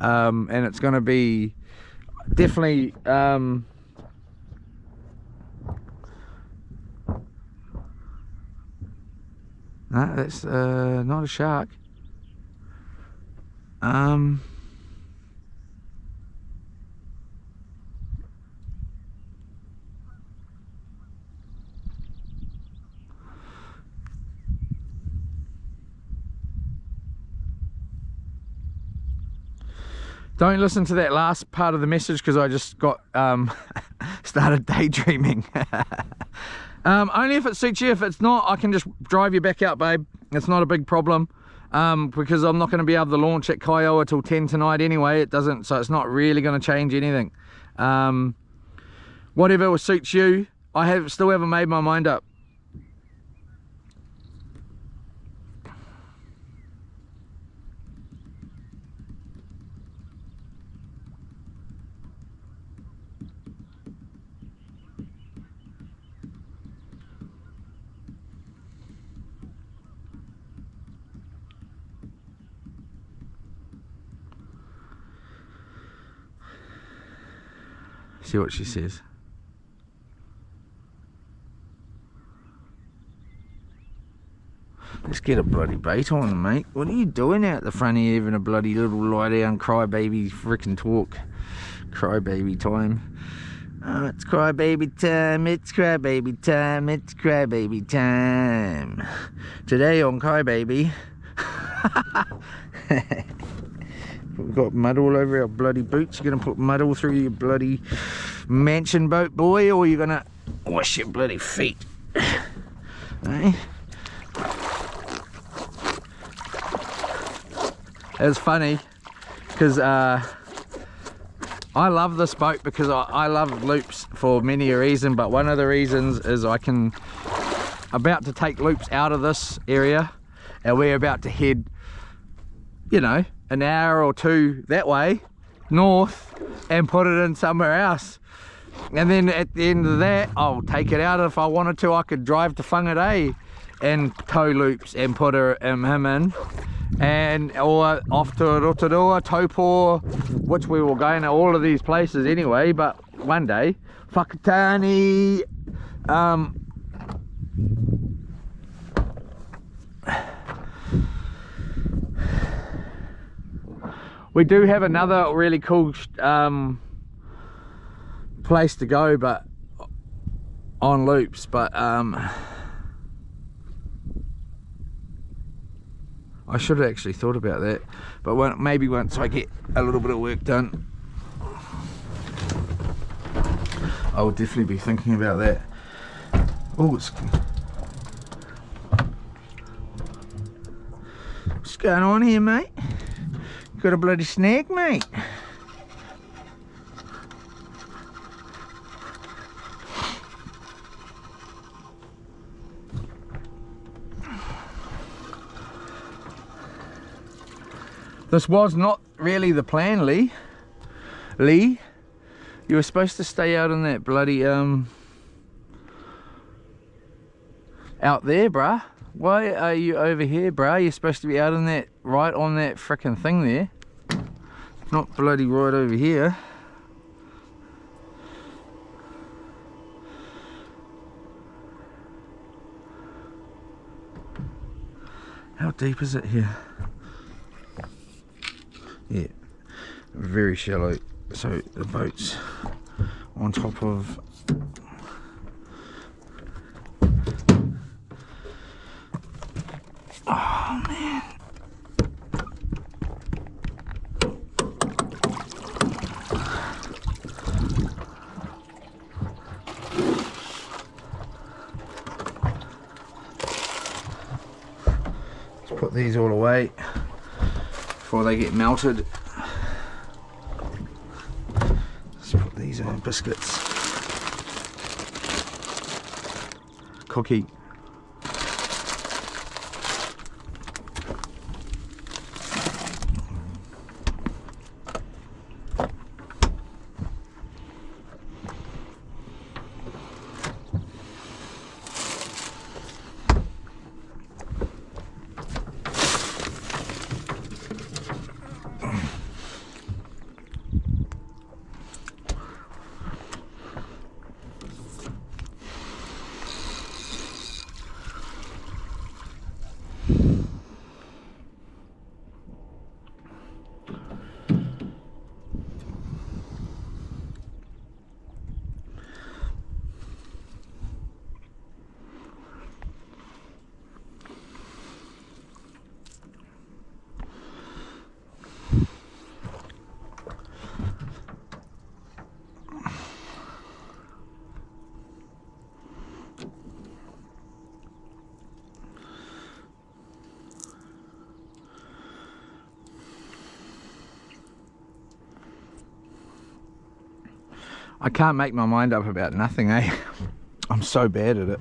and it's going to be definitely no, that's not a shark. Don't listen to that last part of the message, because I just got started daydreaming. Only if it suits you. If it's not, I can just drive you back out, babe. It's not a big problem, because I'm not going to be able to launch at Kiowa till 10 tonight anyway. It doesn't, so it's not really going to change anything. Whatever suits you. I still haven't made my mind up. See what she says. Let's get a bloody bait on, mate. What are you doing out the front here, having a bloody little lie down crybaby frickin' talk? Crybaby time. Oh, it's crybaby time, it's crybaby time, it's crybaby time. Today on Crybaby, we've got mud all over our bloody boots. You're gonna put mud all through your bloody mansion boat, boy, or you're gonna wash your bloody feet. Eh? It's funny because I love this boat because I love loops for many a reason, but one of the reasons is about to take loops out of this area, and we're about to head, you know, an hour or two that way north and put it in somewhere else, and then at the end of that I'll take it out. If I wanted to, I could drive to Whangarei and tow loops and put him in, and or off to Rotorua, Taupo, which we will go into all of these places anyway, but one day Whakatane, we do have another really cool place to go, but on loops, but I should have actually thought about that, but maybe once I get a little bit of work done, I will definitely be thinking about that. Oh, what's going on here, mate? Got a bloody snag, mate. This was not really the plan, Lee. You were supposed to stay out in that bloody, out there, bruh. Why are you over here, bruh? You're supposed to be out in that, right on that frickin' thing there. Not bloody right over here. How deep is it here? Yeah, very shallow. So the boat's on top of oh man. Let's put these all away before they get melted. Let's put these in biscuits. Cookie. I can't make my mind up about nothing, eh? I'm so bad at it.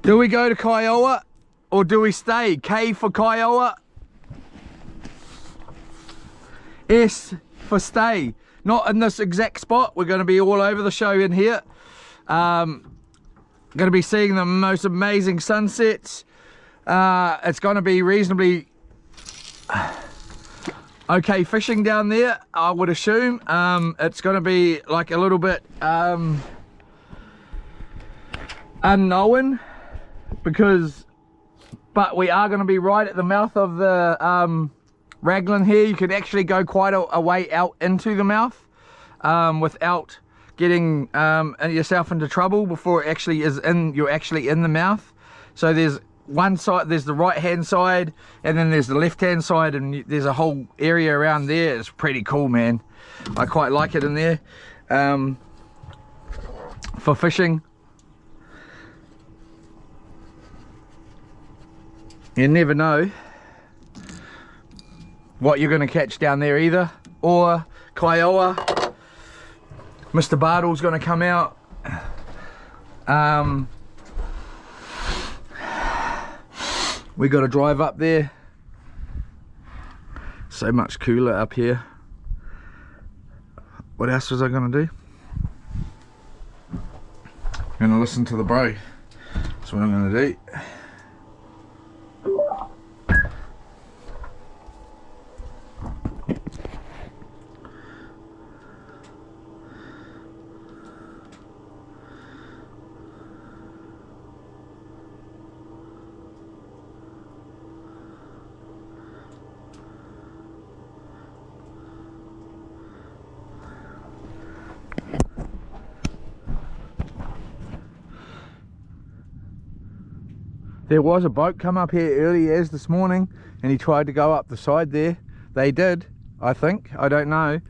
Do we go to Kiowa or do we stay? K for Kiowa. S for stay. Not in this exact spot. We're going to be all over the show in here. Going to be seeing the most amazing sunsets. It's going to be reasonably okay fishing down there, I would assume. It's going to be like a little bit unknown, but we are going to be right at the mouth of the Raglan here. You can actually go quite a way out into the mouth without getting yourself into trouble before it actually is you're actually in the mouth. So there's one side, there's the right hand side, and then there's the left hand side, and there's a whole area around there. It's pretty cool, man. I quite like it in there for fishing. You never know what you're going to catch down there either. Or Kiowa, Mr. Bartle's going to come out. We got to drive up there. So much cooler up here. What else was I going to do? I'm going to listen to the bro. That's what I'm going to do. There was a boat come up here early as this morning, and he tried to go up the side there. They did, I think. I don't know.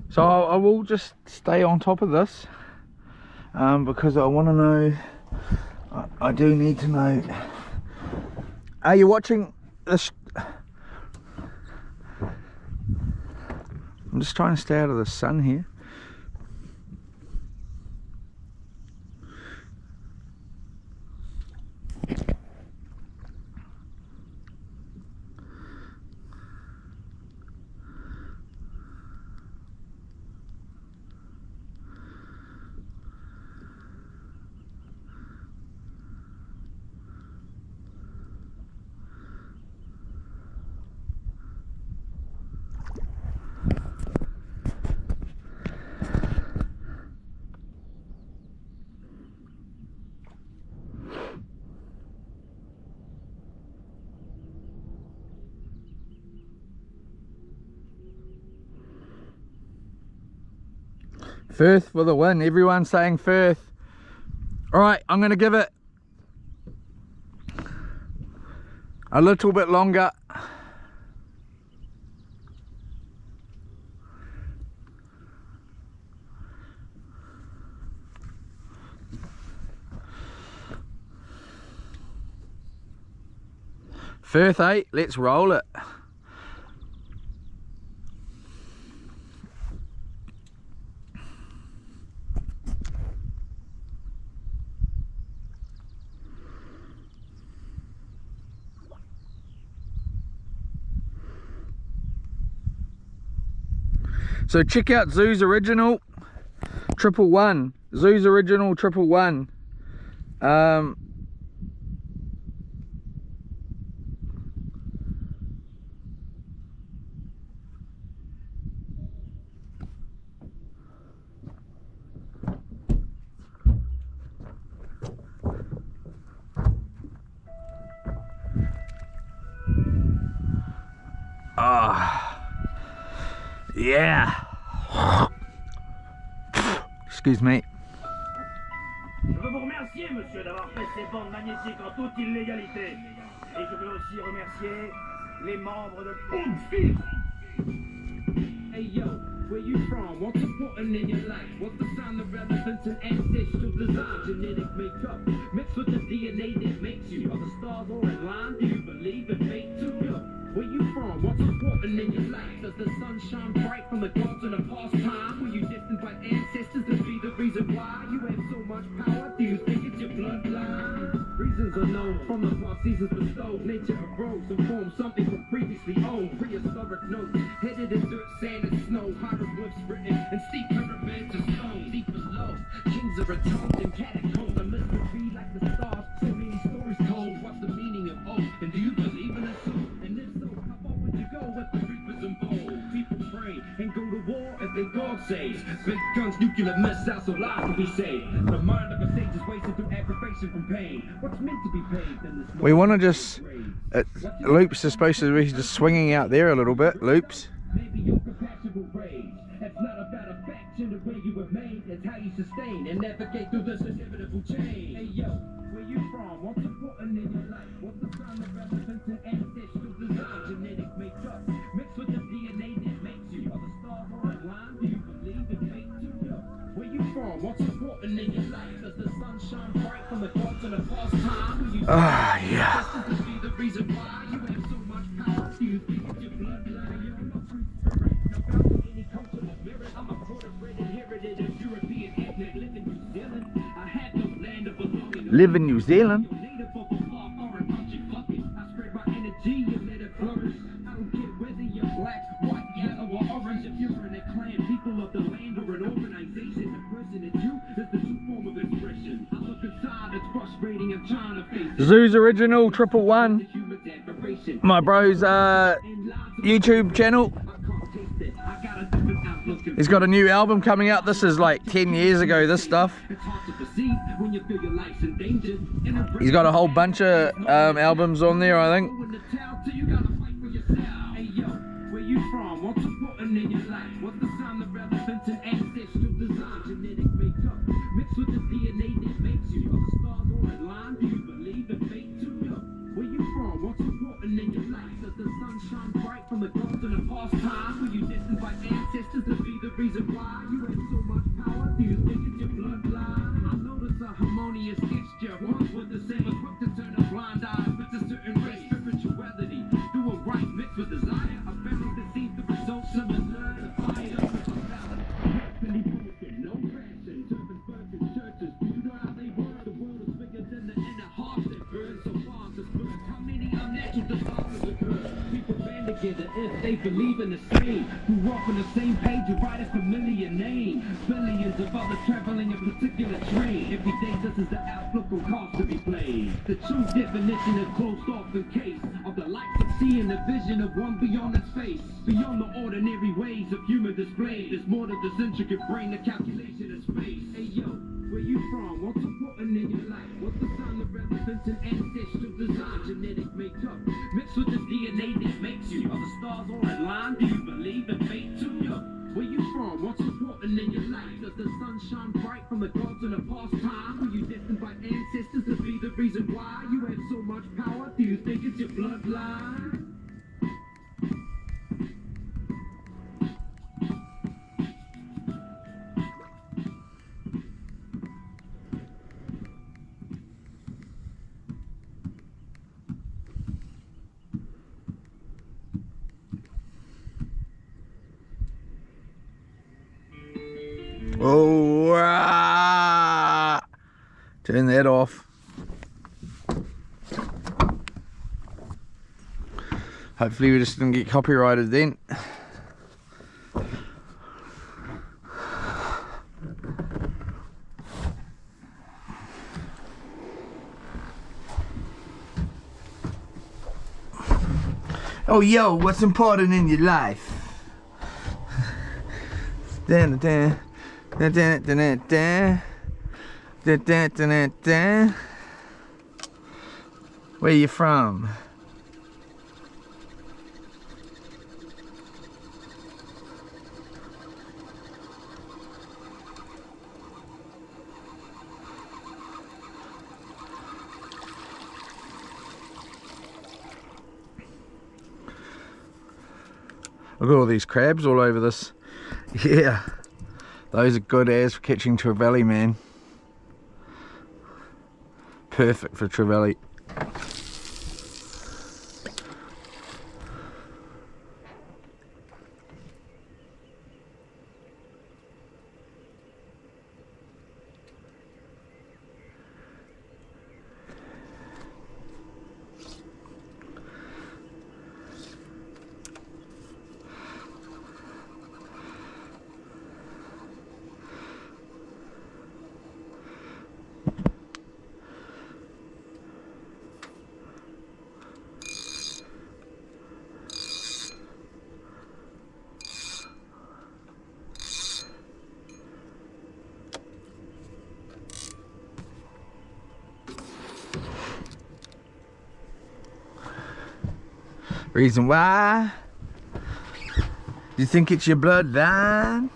So I will just stay on top of this because I want to know, I do need to know. Are you watching this? I'm just trying to stay out of the sun here. Firth for the win. Everyone's saying Firth. Alright, I'm going to give it a little bit longer. Firth 8, let's roll it. So check out Zoo's Original 111. Zoo's Original 111. Yeah. Excuse me. monsieur, d'avoir fait ces bandes magnétiques en toute illégalité. Et je veux aussi remercier les membres de Houseboat. Hey yo, where you from? What's important in your life? What's the sign of relevance and ancestral design? Genetic makeup mixed with the DNA that makes you. Are the stars all in line? Do you believe in fate too? Yo, where you from? What's important in your life? Does the sun shine bright from the gods in a past time? Were you destined by ancestors to be the reason why you have so much power? Do you think it's your bloodline? Reasons are known from the past seasons bestowed. Nature arose and formed something from previously owned. Prehistoric notes headed in dirt, sand, and snow. Hieroglyphs written and steep pyramids of stone. Deep below, kings are atoned in catacombs. A myth would be like the stars. So many stories told. What's the meaning of oath? And do you believe in a soul? And if so, how far would you go with the reapers and bold? People pray and go to war if they God says. Big guns, nuclear missiles, so lives will be saved. The mind of a sage is wasted through aggravation from pain. What's meant to be paved in this We want to just, loops are supposed to be just swinging out there a little bit, loops. Maybe your compassion will rage. It's not about a faction, the way you were made. It's how you sustain and navigate through this inevitable change. Hey yo, where you from? What's important in your life? What's the sign of relevance and ancestral design? Genetic makeup mixed with the DNA that makes you. Are the stars all in line? Do you believe in fate too? Yo, where you from? What's important in your life? Does the sun shine bright from the gods in a past time? Will you yeah. to be the reason why you have so much power? Do you think it's your bloodline? You're no true spirit. No bound to any cultural merit. I'm a Puerto-bred inherited of European ethnic. Live in New Zealand. I have no land of belonging. Live in New Zealand. Native of a far foreign country. Fuck it. I spread my energy and let it flourish. I don't care whether you're black, white, yellow, or orange. If you're in a clan, people of the land, or an organization, the person in you is the true form of expression. I look inside, it's frustrating. I'm trying to face it. Zoo's Original 111. My bro's YouTube channel. He's got a new album coming out. This is like 10 years ago, this stuff. He's got a whole bunch of albums on there, I think. Reason why you have so much power? Do you think it's your bloodline? I notice a harmonious gesture. Once with the same as quick to turn a blind eye with a certain race, spirituality. Doing right mixed with desire. A family that seems the result similar to fire. No fashion, servants, burgers, churches. Do you know how they work? The world is bigger than the inner heart that burns so far to burn. How many unnatural disasters occur? People band together if they believe in the same. Grew up on the same page, you write a familiar name. Billions of others traveling a particular train. Every day this is the outlook on cost to be played. The true definition is closed off in case of the light of seeing the vision of one beyond its face. Beyond the ordinary ways of human display. There's more to this intricate brain, the calculation of space. Hey yo, where you from? What's important in your life? What's the sign of relevance and ancestral design? Genetic makeup mixed with the DNA that makes you. Are the stars all in line? Do you believe in fate too? Yo, where you from? What's important in your life? Does the sun shine bright from the gods in a past time? Were you destined by ancestors to be the reason why you have so much power? Do you think it's your bloodline? Oh, turn that off. Hopefully we just didn't get copyrighted then. Oh yo, what's important in your life? Dun, dun, dun, dun, dun, dun, dun, dun, dun, dun. Where you from? Look at all these crabs all over this. Yeah, those are good as for catching trevally, man. Perfect for trevally. Reason why? You think it's your bloodline?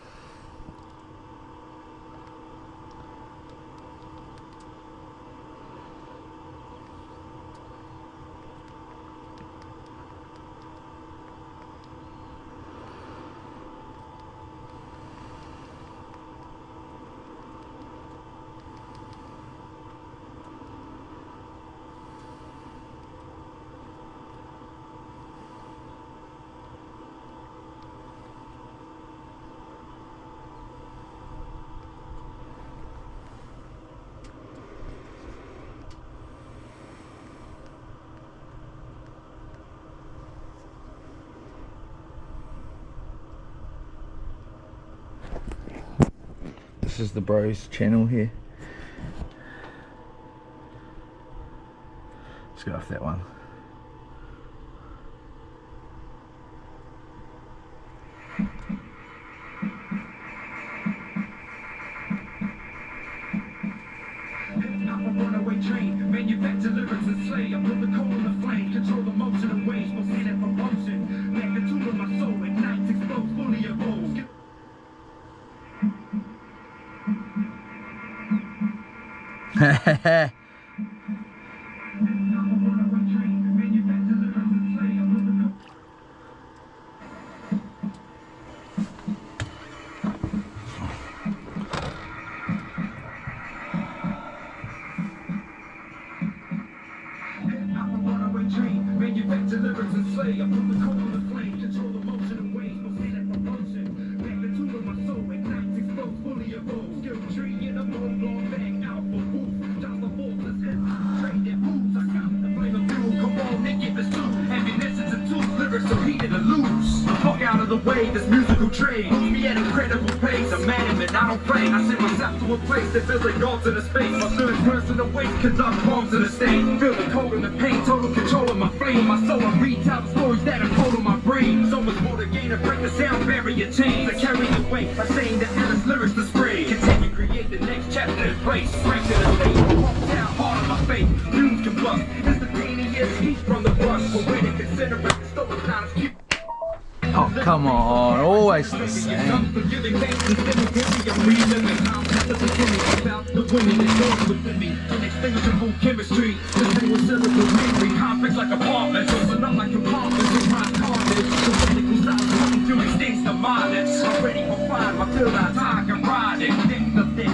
This is the bros channel here. Let's go off that one. This musical trade moves me at incredible pace. I'm adamant, I don't play. I send myself to a place that feels like God's in a space. My third person awake, conduct bombs in the state. Feel the cold and the pain, total control of my flame. My soul, I retell the stories that unfold on my brain. So much more to gain, to break the sound barrier chains. I carry the weight, I sing the endless lyrics to spray. Continue, create the next chapter in place. Straight to the state, down hard on my faith. Fumes combust, instantaneous heat from the brush. Poetic, considerate, stolen times keep. Oh, come on, always the same. Chemistry, complex like apartments, not like compartments, the mindless. I'm ready for fire, I feel like I can ride it.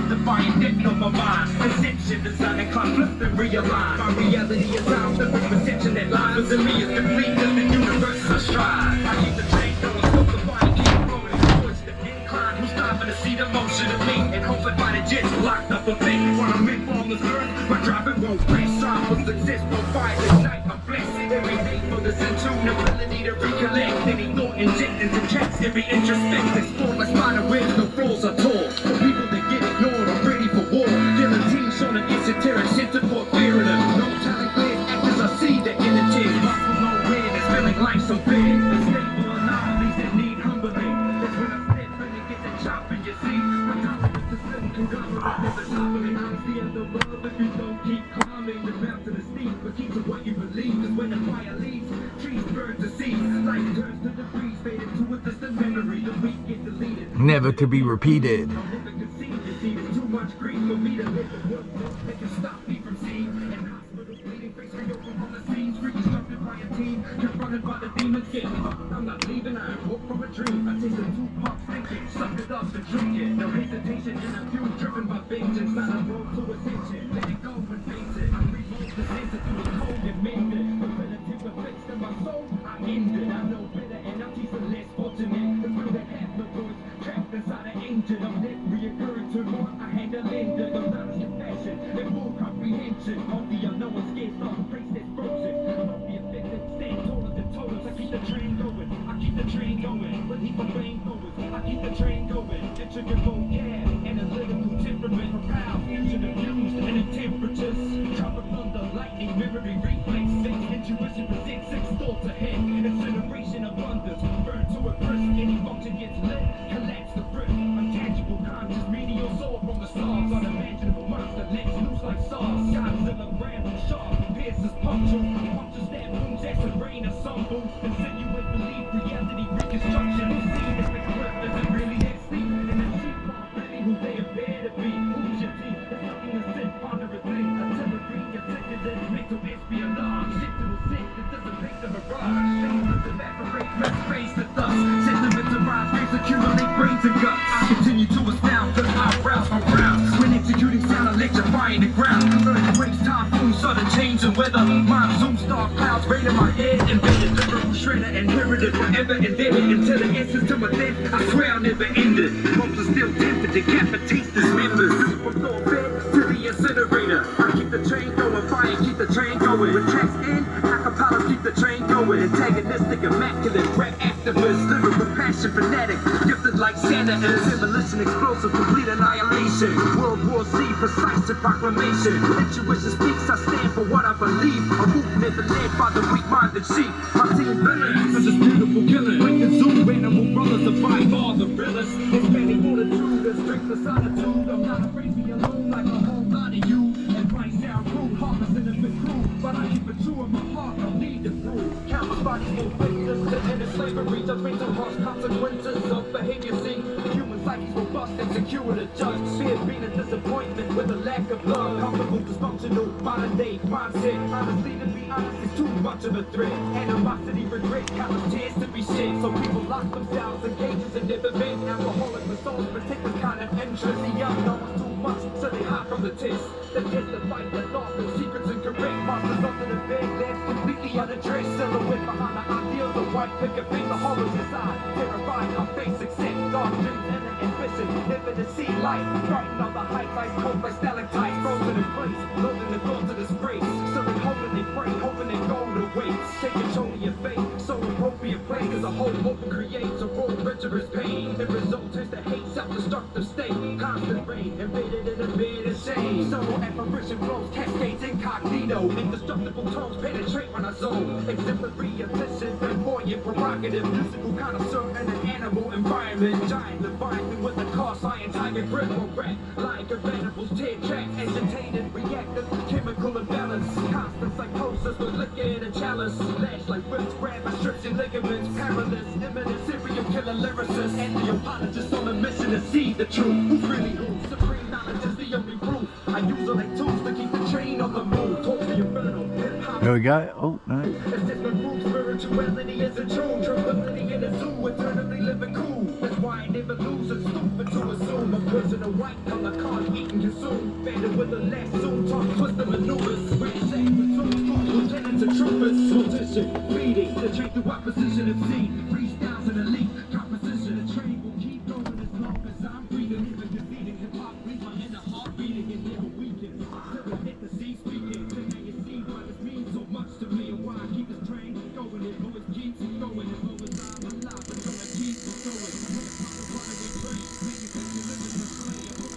Defying depth of my mind. Perception, design and conflict and realign. My reality is out, the perception that lies in me is complete, as the universe is a stride. I keep the train going, stop the fire, keep rolling towards the incline. Who's stopping to see the motion of me? And hope I find a jets locked up a thing. When I'm in on this earth, my driving won't break. Strive for success, will fire this night. I'm blessed every day for this intuitive ability to recollect. Any thought inject into tracks, every introspect. Explore my spider webs, the floors are tall. For people that get ignored, I'm ready for war. Guillotine shown an esoteric center for fear of them. No time clear actors, I see the inner tears. Muscles no red, it's feeling like some big. The stable anomalies that need humbling. That's when I step in and get the chop in your seat. My tolerance to certain conglomerate never toppling. Honesty and the love if you don't keep climbing. The mountain is steep, but keep to what you believe. Cause when the fire leaves, trees burn to seeds. Life turns to debris, fade into a distant memory. The weak get deleted. Never to be repeated. Too much grief for me to live in one book that can stop me from seeing. And hospital bleeding, face reopened on the scenes, reconstructed by a team. confronted by the demons again. I'm not leaving, I woke from a dream. I tasted 2 pumps thinking, sucked it up and drink it. No hesitation and I'm fuel driven by vengeance. Not a road to ascension, let it go and face it. I removed the center through the cold and made it. The relative effects to my soul, I ended. I know better and I'm teasing less fortunate. The few that have no voice, trapped inside an engine. I'm dead, reoccurring to more. I handle ended. I'm not as compassion and full comprehension. All the unknown scared off, face that's frozen. Don't be affected, stand taller than totals. I keep the train going, I keep the train going. But he's my flame going, I keep the train going. Intricate vocab, analytical temperament. Proud, fusion abused, and the temperatures. Drop of thunder, lightning, memory, reflex, sense, intuition, presents, sex, thoughts ahead. Incineration of wonders, burn to a crisp. Any function gets lit, collapse the brick. Untangible, conscious, medial soul from the stars. Unimaginable monster, legs loose like stars. Godzilla, random, sharp, pierces, punctual. Punctures that wounds, that's a rain of some boost. Insinuate, believe, reality, reconstruction. Who's seen if it's clip, is it really that steep? And the sheep aren't ready, who they appear to be. Who's your teeth? It's nothing to sit, ponder a thing. Artillery, attempted that mental espionage. Shit to a sin that doesn't paint the mirage. Things evaporate, let's face the dust. Sentiments arise, waves accumulate, brains and guts. I continue to astound, cause I rouse my rounds. When executing sound, electrifying the ground. Earthquakes, typhoons, sudden change in weather. Monsoon, star clouds, rain in my head. Embedded, literal shredder, inherited, forever indebted. Until the answers to my death, I swear I'll never end it. Ropes are still tempted to decapitate this members. From floor bed to the incinerator. I keep the train going, fire, keep the train going. When tracks end, acapella keep the train going. Antagonistic, immaculate, rap activist, lyrical passion fanatic, gifted like Santa is. Demolition, explosive, complete annihilation. World War Z, precise and proclamation. Intuition speaks, I stand for what I believe. A movement led by the weak-minded sheep. My team villains, such as beautiful killers. Like the zoo animal brothers, the five all the realest. Expanding fortitude, the strength of solitude. I'm not afraid to be alone like a whole lot of you. And might sound crude, heartless and a bit cruel, but I keep it true in my heart, no need to prove. Countless bodies will witness to end slavery. Judgmental harsh consequences of behavior. See, the human psyche's robust and secure to judge. Fear being a disappointment with a lack of love. Comfortable, dysfunctional, modern day mindset. Honestly, to be honest, it's too much of a threat. Animosity, regret, countless tears to be shed. So people lock themselves in cages and never been. Alcoholic with souls, but take this kind of interest. The young know it's too much, so they hide from the test. They test the fight, the thoughts, the secrets and correct. Monsters under the bed, left completely unaddressed. Silhouette behind the ideals of white picket fingers, the horrors inside. Terrified, I face accept dark dreams and the ambition. Never to see light, frightened on the heights, ice cold like stalactites, frozen in place, loading the thoughts of disgrace. Still they hoping they pray, hoping they go to waste. Take control of your fate, so appropriate place. Cause a whole open creates a road rigorous pain. The result is the hate, self-destructive state. Constant rain, embedded in a bed of shame. So apparition flows, cascades incognito. Indestructible tones penetrate when I zone. Exemplary, efficient, flamboyant, prerogative. Musical connoisseur in an animal environment. Giant leviathan with a cast iron tiger grip on rap. Like a venables, tear tracks, entertaining, reactive, chemical imbalance. Constant psychosis with liquor in a chalice. Lash like whips, grab my strips and ligaments. Perilous, imminent, serial killer lyricist. Anthropologist on a mission to see the truth. Who's really who? Supreme knowledge is the only proof. I use all like tools to keep the train on the move. Talk to your infernal hip-hop. There we go. Oh, no. Assessment spirituality is a true tranquility in a zoo, eternally living cool. That's why I never lose. It's stupid to assume a person of white color can't eat and consume. Banded with a lasso, talk, twist the maneuvers. Ransack, platoon, lieutenants and troopers. Sortition, feeding, the train through opposition of sea. Freestyles in a leak, composition, the train will keep going as long as I'm breathing. Even defeating hip-hop, leave my inner heart beating and never weaken. Till we hit the sea speaking, till now you see why this means so much to me. And why I keep this train going, it always keeps going. As long as I'm alive, I'm gonna keep going.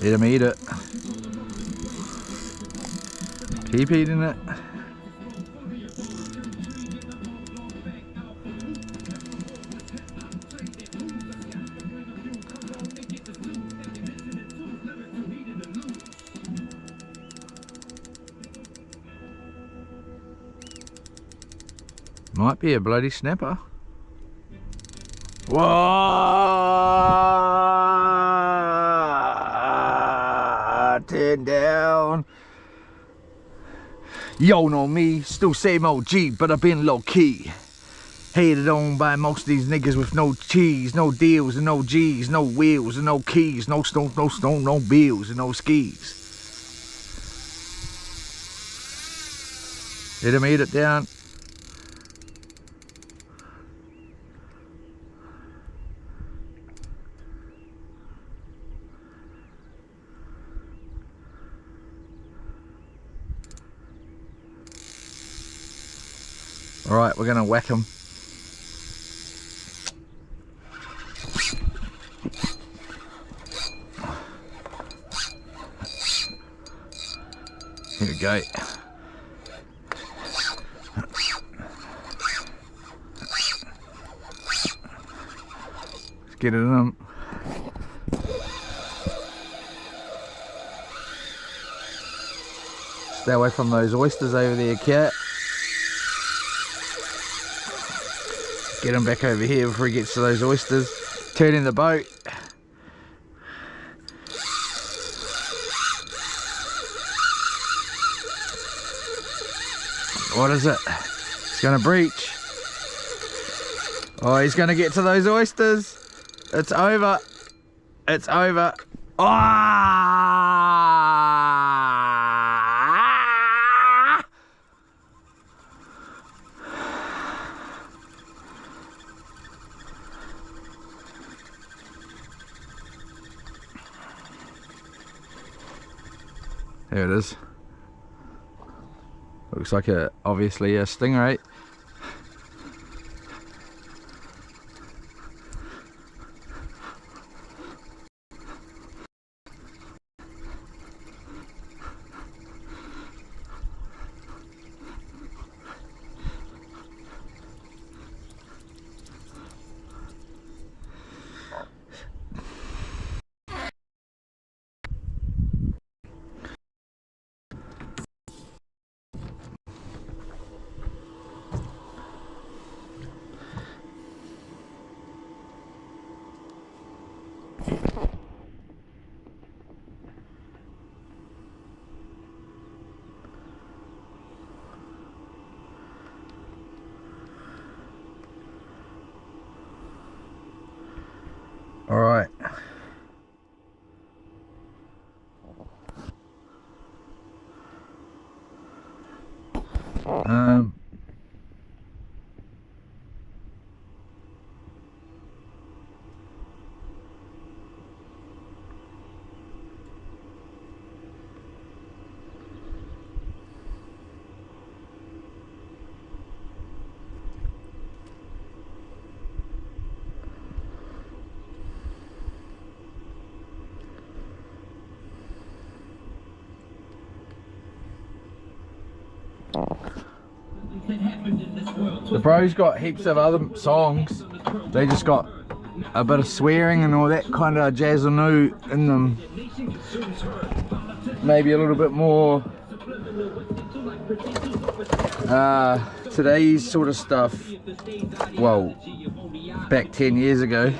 Let him eat it. Keep eating it. Might be a bloody snapper. Whoa! Turn down. Yo know me, still same OG, but I've been low key. Hated on by most of these niggas with no cheese, no deals and no G's, no wheels and no keys, no stone, no bills and no skis. Let him eat it down. Alright, we're gonna whack him. Here we go. Let's get it in him. Stay away from those oysters over there, cat. Get him back over here before he gets to those oysters. Turn in the boat. What is it? He's gonna breach. Oh, he's gonna get to those oysters. It's over. It's over. Ah! There it is. Looks like obviously a stingray. All right. The bro's got heaps of other songs. They just got a bit of swearing and all that kind of jazzanoo in them. Maybe a little bit more today's sort of stuff. Well, back 10 years ago.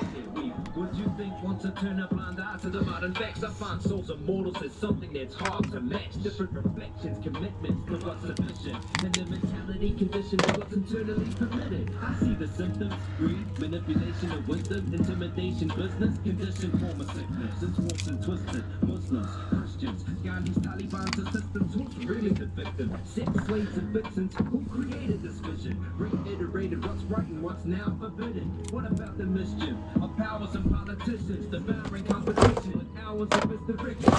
To turn a blind eye to the modern facts, I find souls immortals is something that's hard to match. Different reflections, commitments to what's sufficient, and the mentality conditioned to what's internally permitted. I see the symptoms: greed, manipulation of wisdom, intimidation, business, conditioned form of sickness. It's warped and twisted. Muslims, Christians, Gandhi's Taliban's assistants. Who's really the victim? Sex slaves and vixens. Who created this vision? Reiterated what's right and what's now forbidden. What about the mischief of powers and politicians? Devouring competition with hours of misdirection,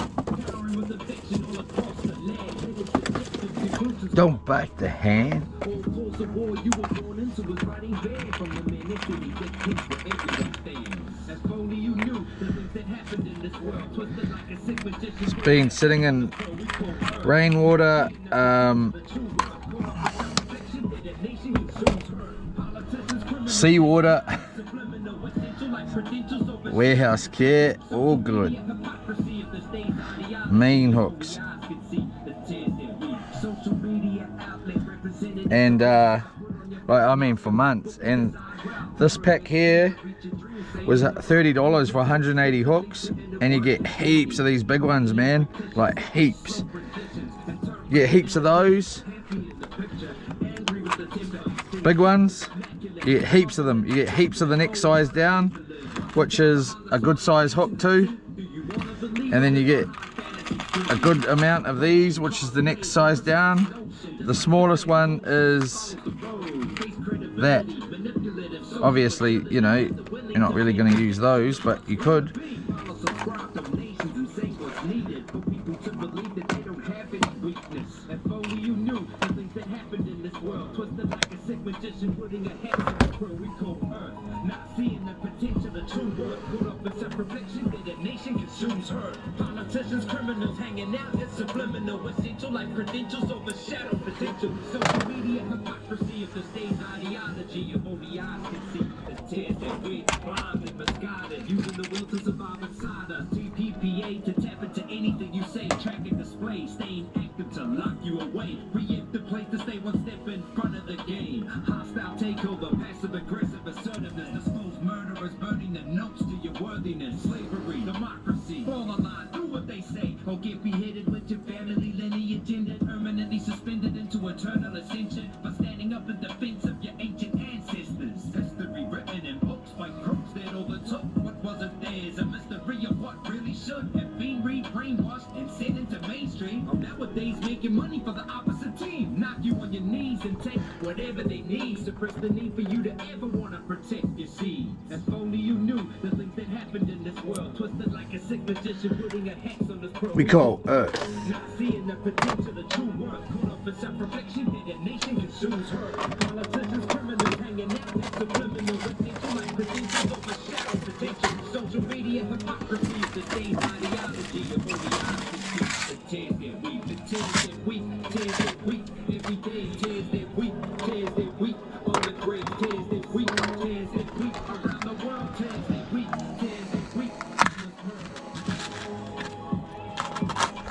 powering with addiction all across the land. Don't bite the hand. All cause of war you were born into was writing bad from the man initially dictates where everyone stands. As only you knew the things that happened in this world, twisted like a sick magician. It's been sitting in rainwater, seawater, warehouse care, all good. Main hooks. And like, I mean, for months. And this pack here was $30 for 180 hooks, and you get heaps of these big ones, man. Like heaps. You get heaps of those big ones, You get heaps of them. You get heaps of the next size down, which is a good size hook too. And then you get a good amount of these, which is the next size down. The smallest one is that. Obviously, you know, you're not really going to use those, but you could. Politicians, criminals hanging out, it's subliminal, essential like credentials overshadow potential. Social media hypocrisy of the state's ideology of only eyes can see the tears that we blind and misguided, using the will to survive inside us. TPPA to tap into anything you say, track and display, staying active to lock you away. Preempt the place to stay one step in front of the game. Hostile takeover, passive aggressive assertiveness, disclose murderers, burning the notes to your worthiness. Slavery, democracy, fall online, do what they say, or get beheaded with your family lineage ended, permanently suspended into eternal ascension for standing up in defense of your ancient ancestors. History written in books by crooks that overtook what wasn't theirs, a mystery of what really should have been brainwashed and sent into mainstream. Nowadays making money for the opposite team, knock you on your knees and take whatever they need, suppress the need for you to ever want to protect your seeds. If only you knew the things that happened in this world, twisted like a sick magician putting a hex on this world. We call Earth. Not seeing the potential of true worth, caught up in self-reflection that a nation consumes her. Politicians, criminals hanging out, it's subliminal, essential like credentials overshadow potential. Social media hypocrisy is the same ideology of only eyes can see. The tears that weep, the tears that weep, tears that weep, every day tears that weep, tears that weep, on the grave tears that weep, tears that weep, around the world tears that weep, tears that weep.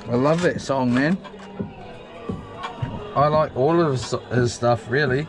I love that song, man. I like all of his stuff, really.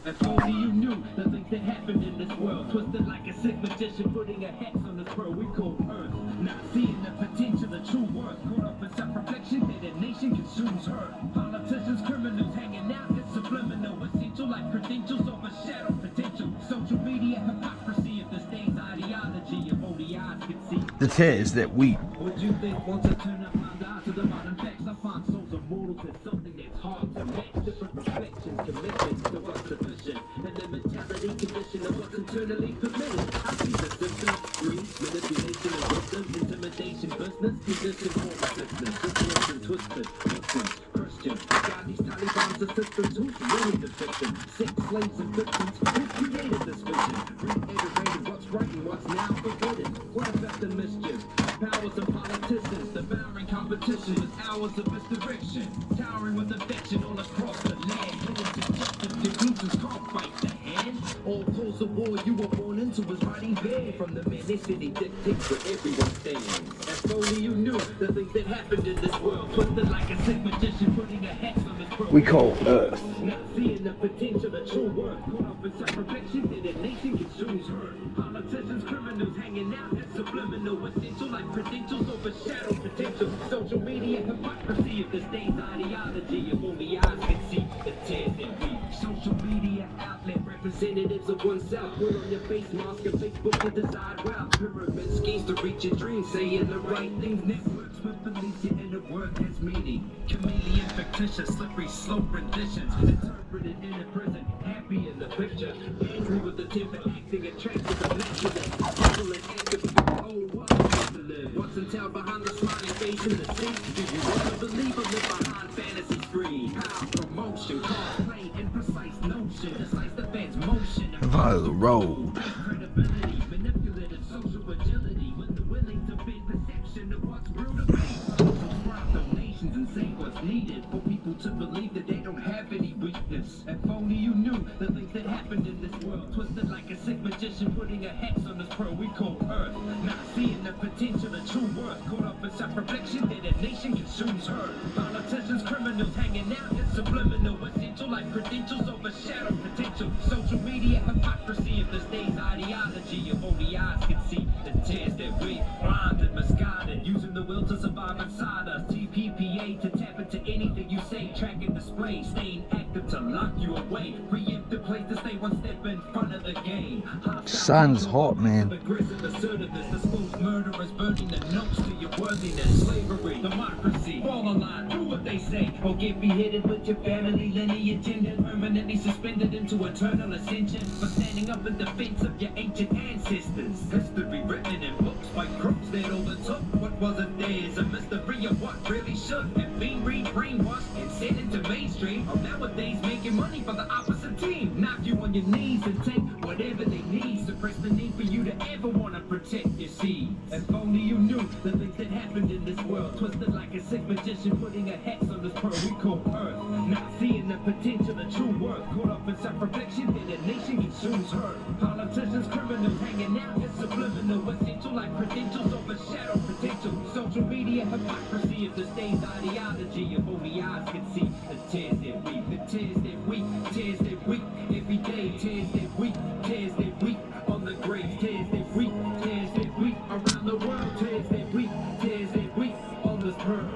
If only you knew the things that happened in this world, twisted like a sick magician putting a hex on this pearl we call Earth. Not seeing the potential of true worth, caught up in self-reflection that a nation consumes her. Politicians, criminals hanging out, it's subliminal, essential like credentials overshadow potential. Social media hypocrisy of the state's ideology of only eyes can see. The tears that weep. Would you think once I turn up my eye to the modern facts, I find souls of mortals in something that's hard to match. Different reflections, commitments to what's sufficient, and the mentality condition of what's internally permitted. I see the symptoms, greed, manipulation of wisdom, intimidation, business, condition for resistance, influence and twisted, Muslims, Christians, God, these Taliban's assistants, who's really the victim? Sick slaves and victims, who created this vision? Reiterated what's right and what's now forbidden. What about the mischief? Powers of politicians, devouring competition with hours of misdirection, towering with affection all across the land, heading to justice, conclusions can't fight the hand. All cause of war you were born into is writing there from the man they city dictates where everyone stands. If only you knew the things that happened in this world, twisted like a sick magician putting a hex on this world We call Earth. Not seeing the potential of true worth, caught up in self-reflection that a nation consumes her. Politicians, criminals hanging out, it's subliminal, essential like credentials overshadow potential. Social media hypocrisy of the state's ideology of only eyes can see the tears that weep. Social media outlet representatives of oneself, put on your face mask and Facebook to decide well. Pyramid schemes to reach your dreams, saying the right things. Networks with beliefs your inner word has meaning. Chameleon, fictitious, slippery slope renditions, interpreted in a prison, happy in the picture. Angry with the temper, acting attractive and masculine. People and active with the whole world to live. What's entailed behind the smiling face in the scene? Do you want to believe or live behind fantasy screen? Power, promotion, cosplay, and precise notion. Just like the band's motion. The road. Credibility, manipulative social agility, with the willing to bend perception of what's real to be. Subscribe donations and say what's needed for people to believe that they don't have any weakness. If only you knew the things that happened in this world, twisted like a sick magician putting a hex on this pearl we call Earth. Not seeing the potential of true worth, caught up in self-reflection that a nation consumes her. Politicians, criminals hanging out, it's subliminal, essential like credentials overshadow potential. Social media hypocrisy of the state's ideology of only eyes can see the tears that we blind and misguided, using the will to survive inside us. TPPA to tap into anything you say. track and display, staying active to lock you away. Preempt the place to stay one step in front of the game. Sun's hot, man. Aggressive assertiveness, disclose murderers, burning the notes to your worthiness. Slavery, democracy, fall in line, do what they say, or get beheaded with your family lineage and permanently suspended into eternal ascension for standing up in defense of your ancient ancestors. History written in books by crooks that overtook what wasn't theirs, a mystery of what really should have been brainwashed and sent into mainstream. Or nowadays making money for the opposite team, knock you on your knees and take whatever they need, suppress the need for you to ever want to protect your seeds. If only you knew the things that happened in this world, twisted like a sick magician putting a hex on this pearl we call Earth. Not seeing the potential of true worth, caught up in self-reflection, then the nation consumes her. Politicians, criminals hanging out, it's subliminal, essential like credentials overshadow potential. Social media hypocrisy of the state's ideology, if only eyes can see the tears that weep, the tears that weep, tears that weep, every day, tears that weep, tears that weep, on the grave, tears that weep, tears that weep, around the world, tears that weep, on this pearl.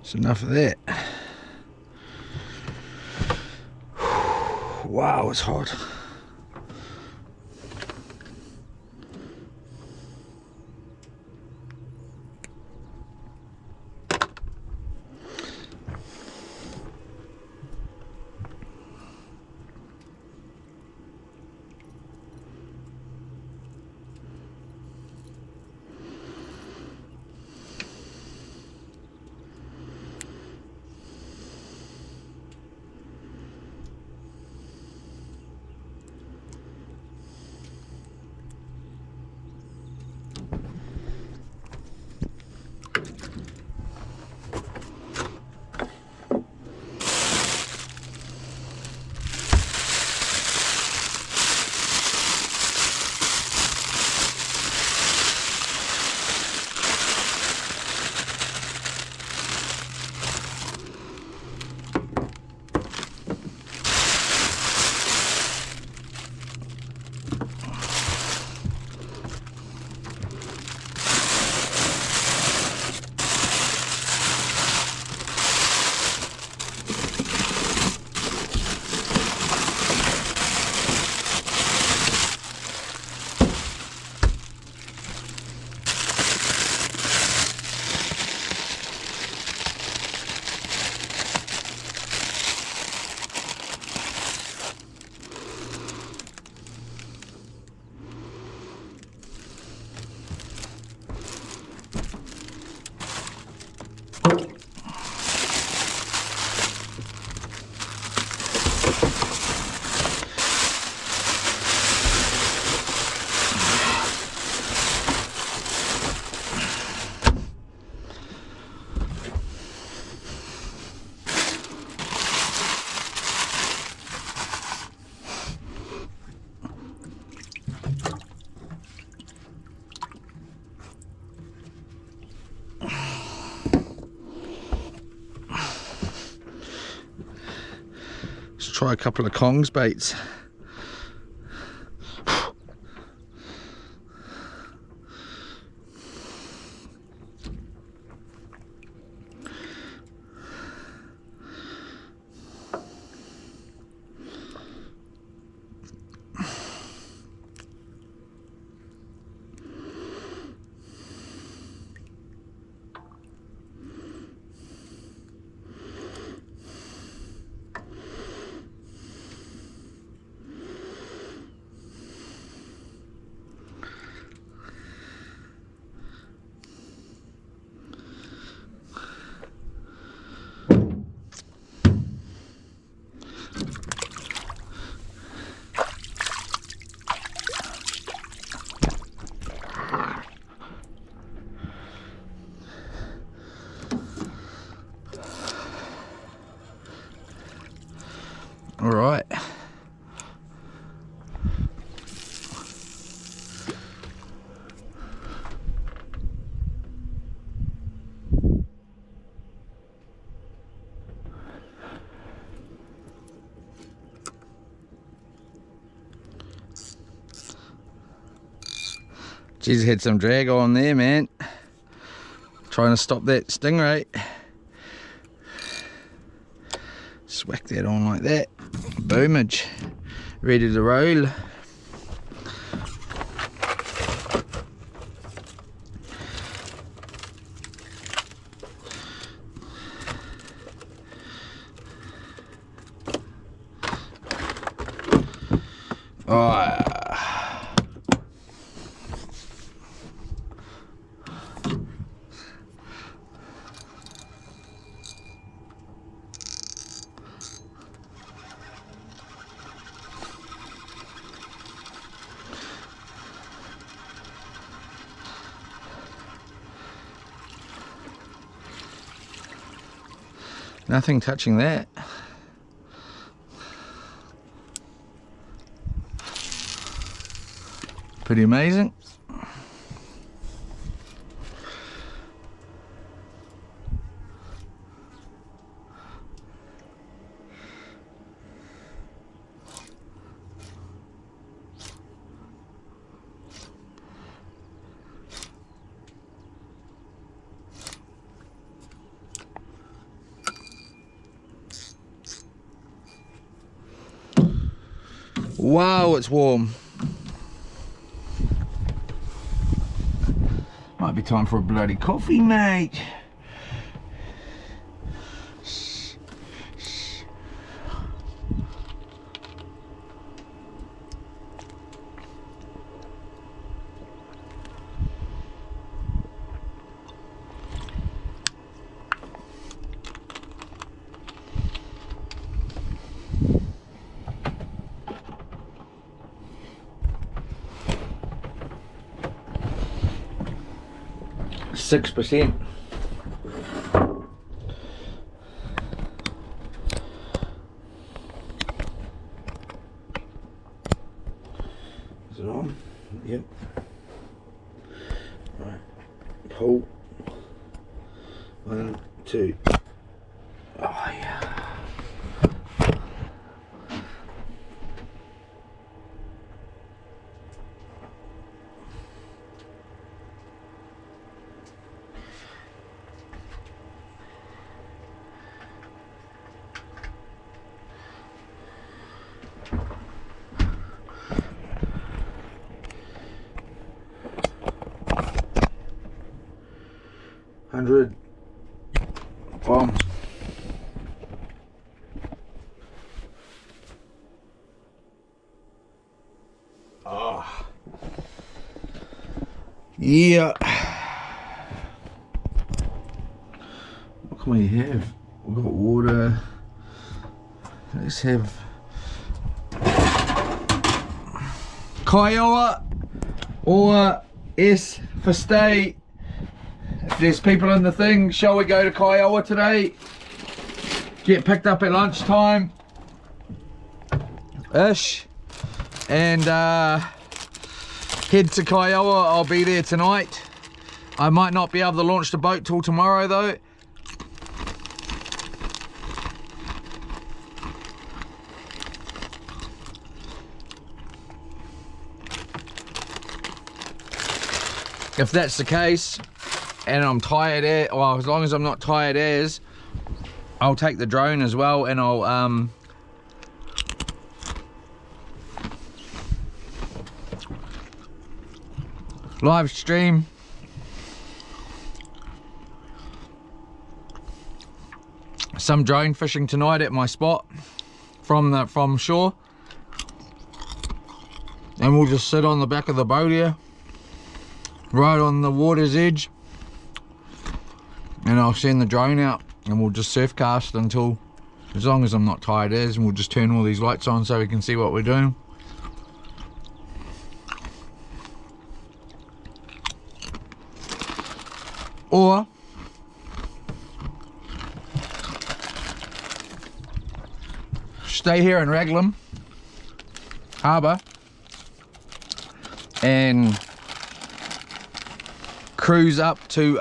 It's enough of that. Wow, it's hot. Try a couple of Kongs baits. Geez, had some drag on there, man. Trying to stop that stingray. Just whack that on like that. Boomage. Ready to roll. Oh. Nothing touching that. Pretty amazing. Wow, it's warm. Might be time for a bloody coffee, mate. %. Is it on? Yep. Right. Pull. 1, 2. Oh yeah. Bomb. Oh. Yeah. What can we have? We've got water. Let's have Kiowa or S for stay. If there's people in the thing, shall we go to Kiowa today? Get picked up at lunchtime ish and head to Kiowa. I'll be there tonight. I might not be able to launch the boat till tomorrow though. If that's the case, and I'm tired as, well, as long as I'm not tired as, I'll take the drone as well, and I'll live stream some drone fishing tonight at my spot from shore, and we'll just sit on the back of the boat here, right on the water's edge. And I'll send the drone out and we'll just surf cast until, as long as I'm not tired as, and we'll just turn all these lights on so we can see what we're doing. Or stay here in Raglan Harbour and cruise up to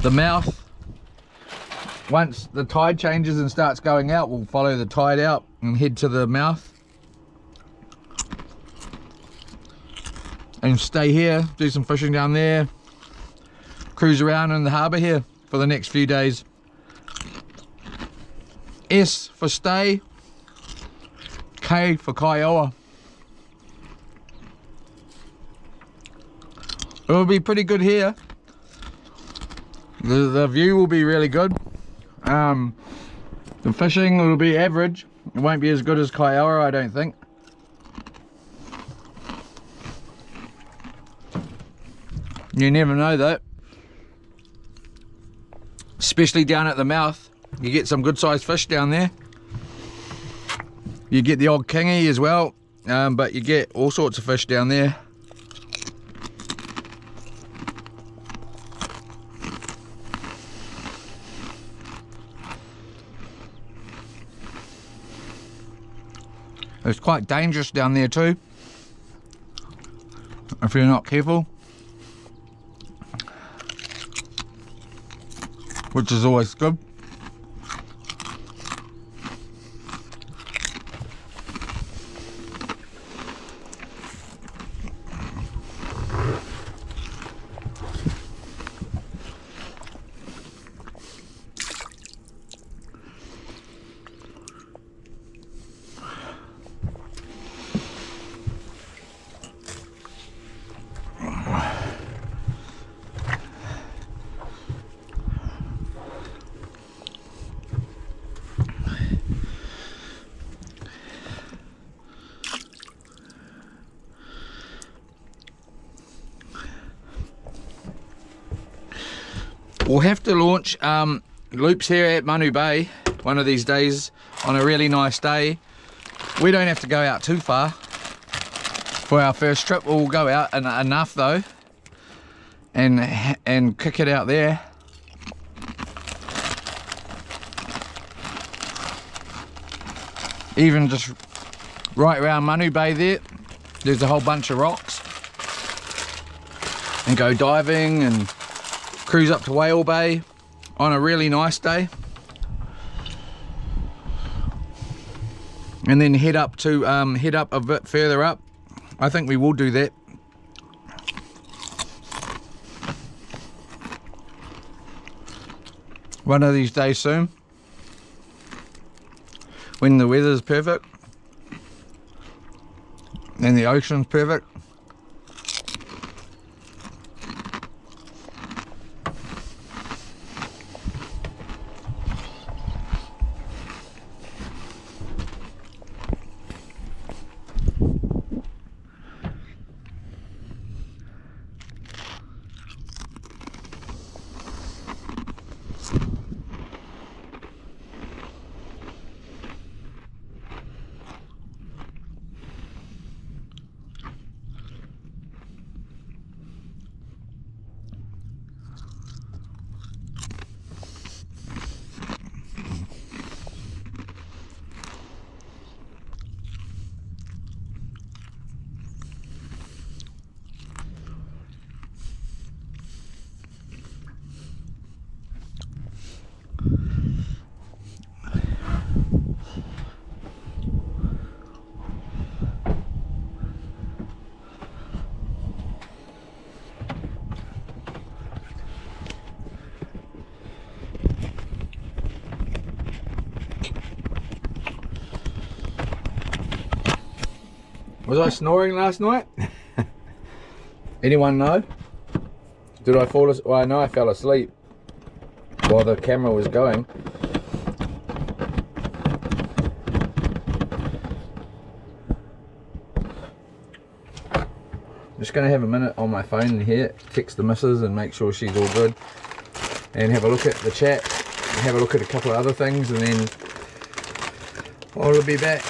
the mouth. Once the tide changes and starts going out, we'll follow the tide out and head to the mouth. and stay here, do some fishing down there, cruise around in the harbour here for the next few days. S for stay, K for Kaioa. It'll be pretty good here. The view will be really good. The fishing will be average. It won't be as good as Kaioa, I don't think. You never know though. Especially down at the mouth. You get some good sized fish down there. You get the odd kingy as well, but you get all sorts of fish down there. It's quite dangerous down there too, if you're not careful, which is always good. We'll have to launch loops here at Manu Bay one of these days on a really nice day. We don't have to go out too far for our first trip. We'll go out enough though and kick it out there. Even just right around Manu Bay there's a whole bunch of rocks, and go diving and cruise up to Whale Bay on a really nice day, and then head up a bit further up. I think we will do that. One of these days soon, when the weather's perfect and the ocean's perfect. Was I snoring last night? Anyone know? Did I fall asleep? Well, I know I fell asleep while the camera was going. Just going to have a minute on my phone here, text the missus and make sure she's all good, and have a look at the chat, and have a look at a couple of other things, and then I'll be back.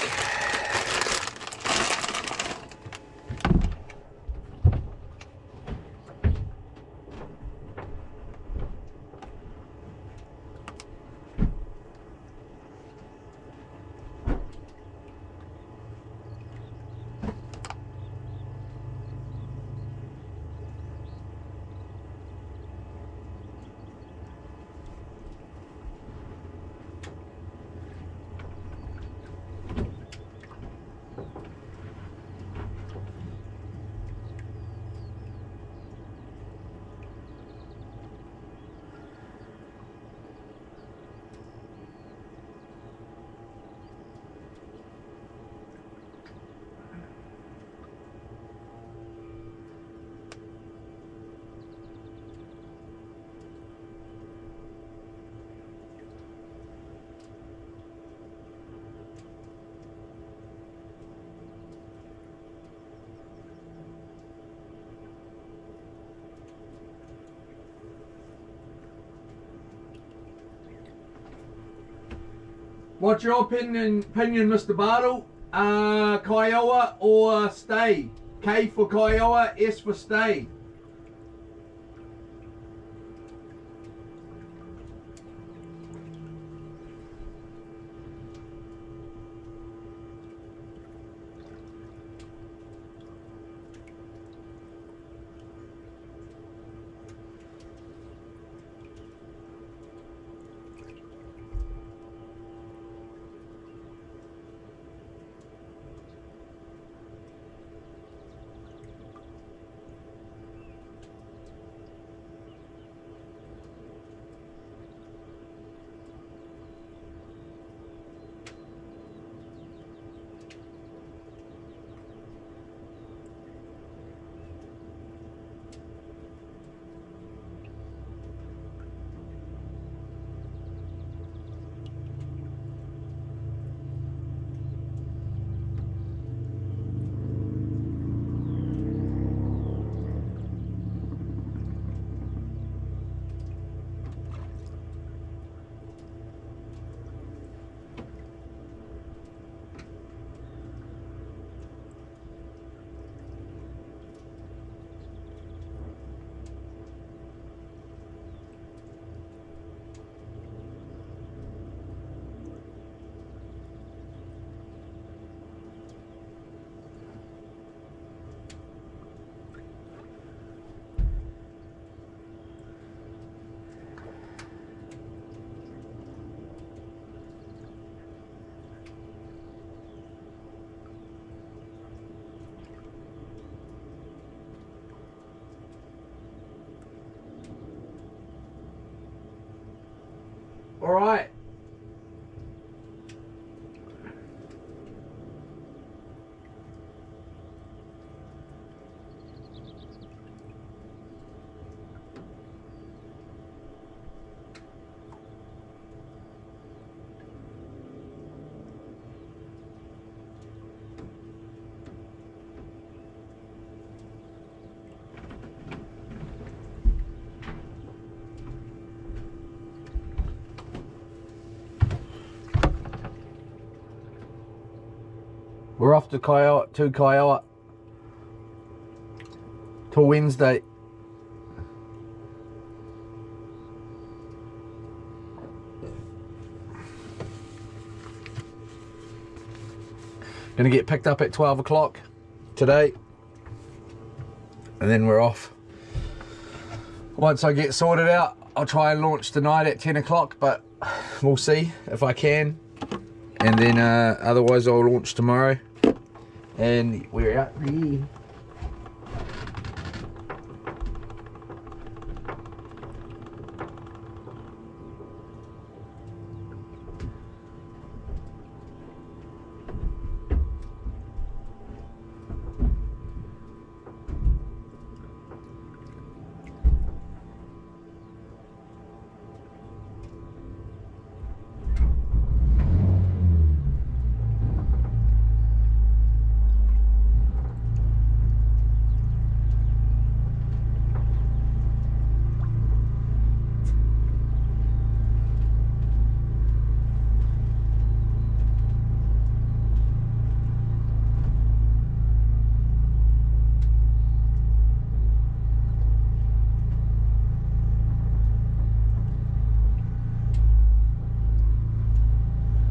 What's your opinion, Mr. Bartle? Kiowa or stay? K for Kiowa, S for stay. All right. We're off to Kiowa till Wednesday. Gonna get picked up at 12 o'clock today, and then we're off. Once I get sorted out, I'll try and launch tonight at 10 o'clock, but we'll see if I can. And then otherwise I'll launch tomorrow. And we're out here.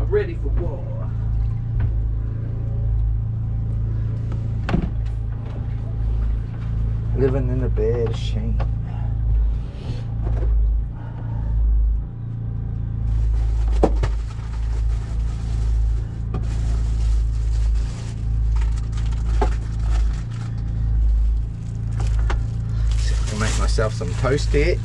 Ready for war. Living in a bed of shame. See if I can make myself some toast here.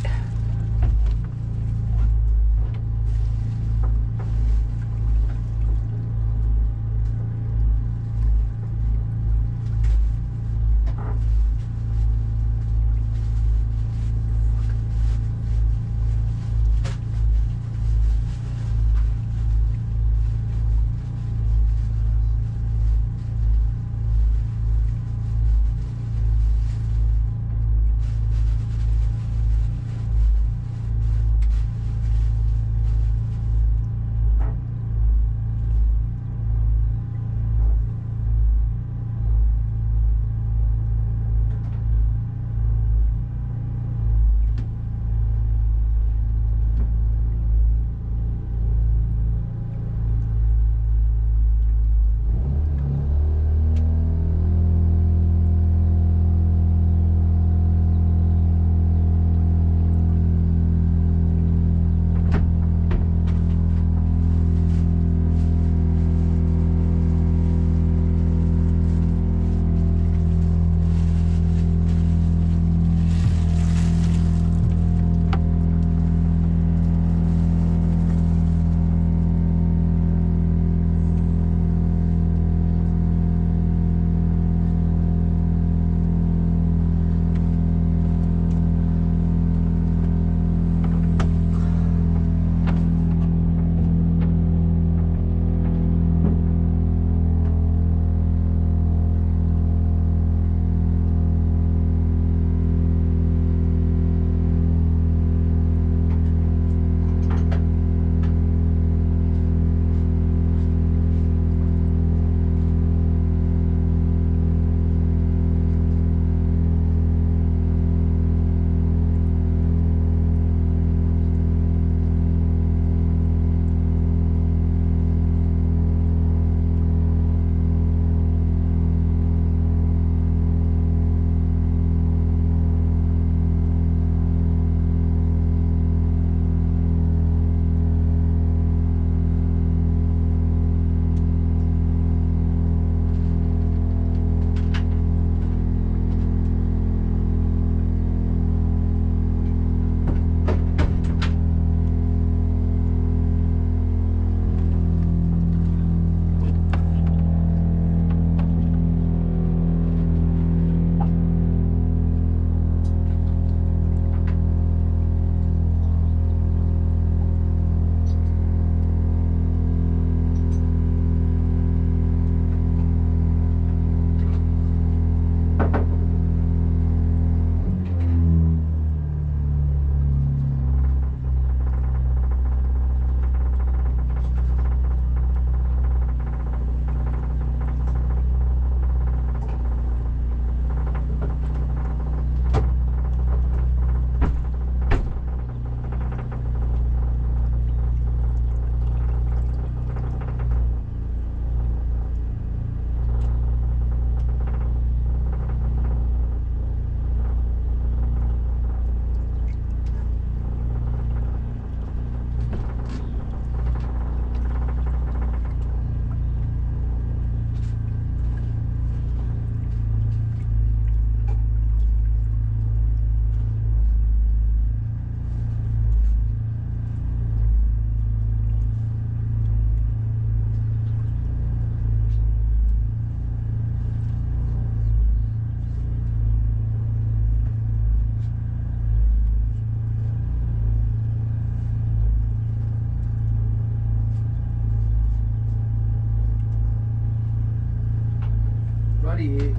Bloody heck.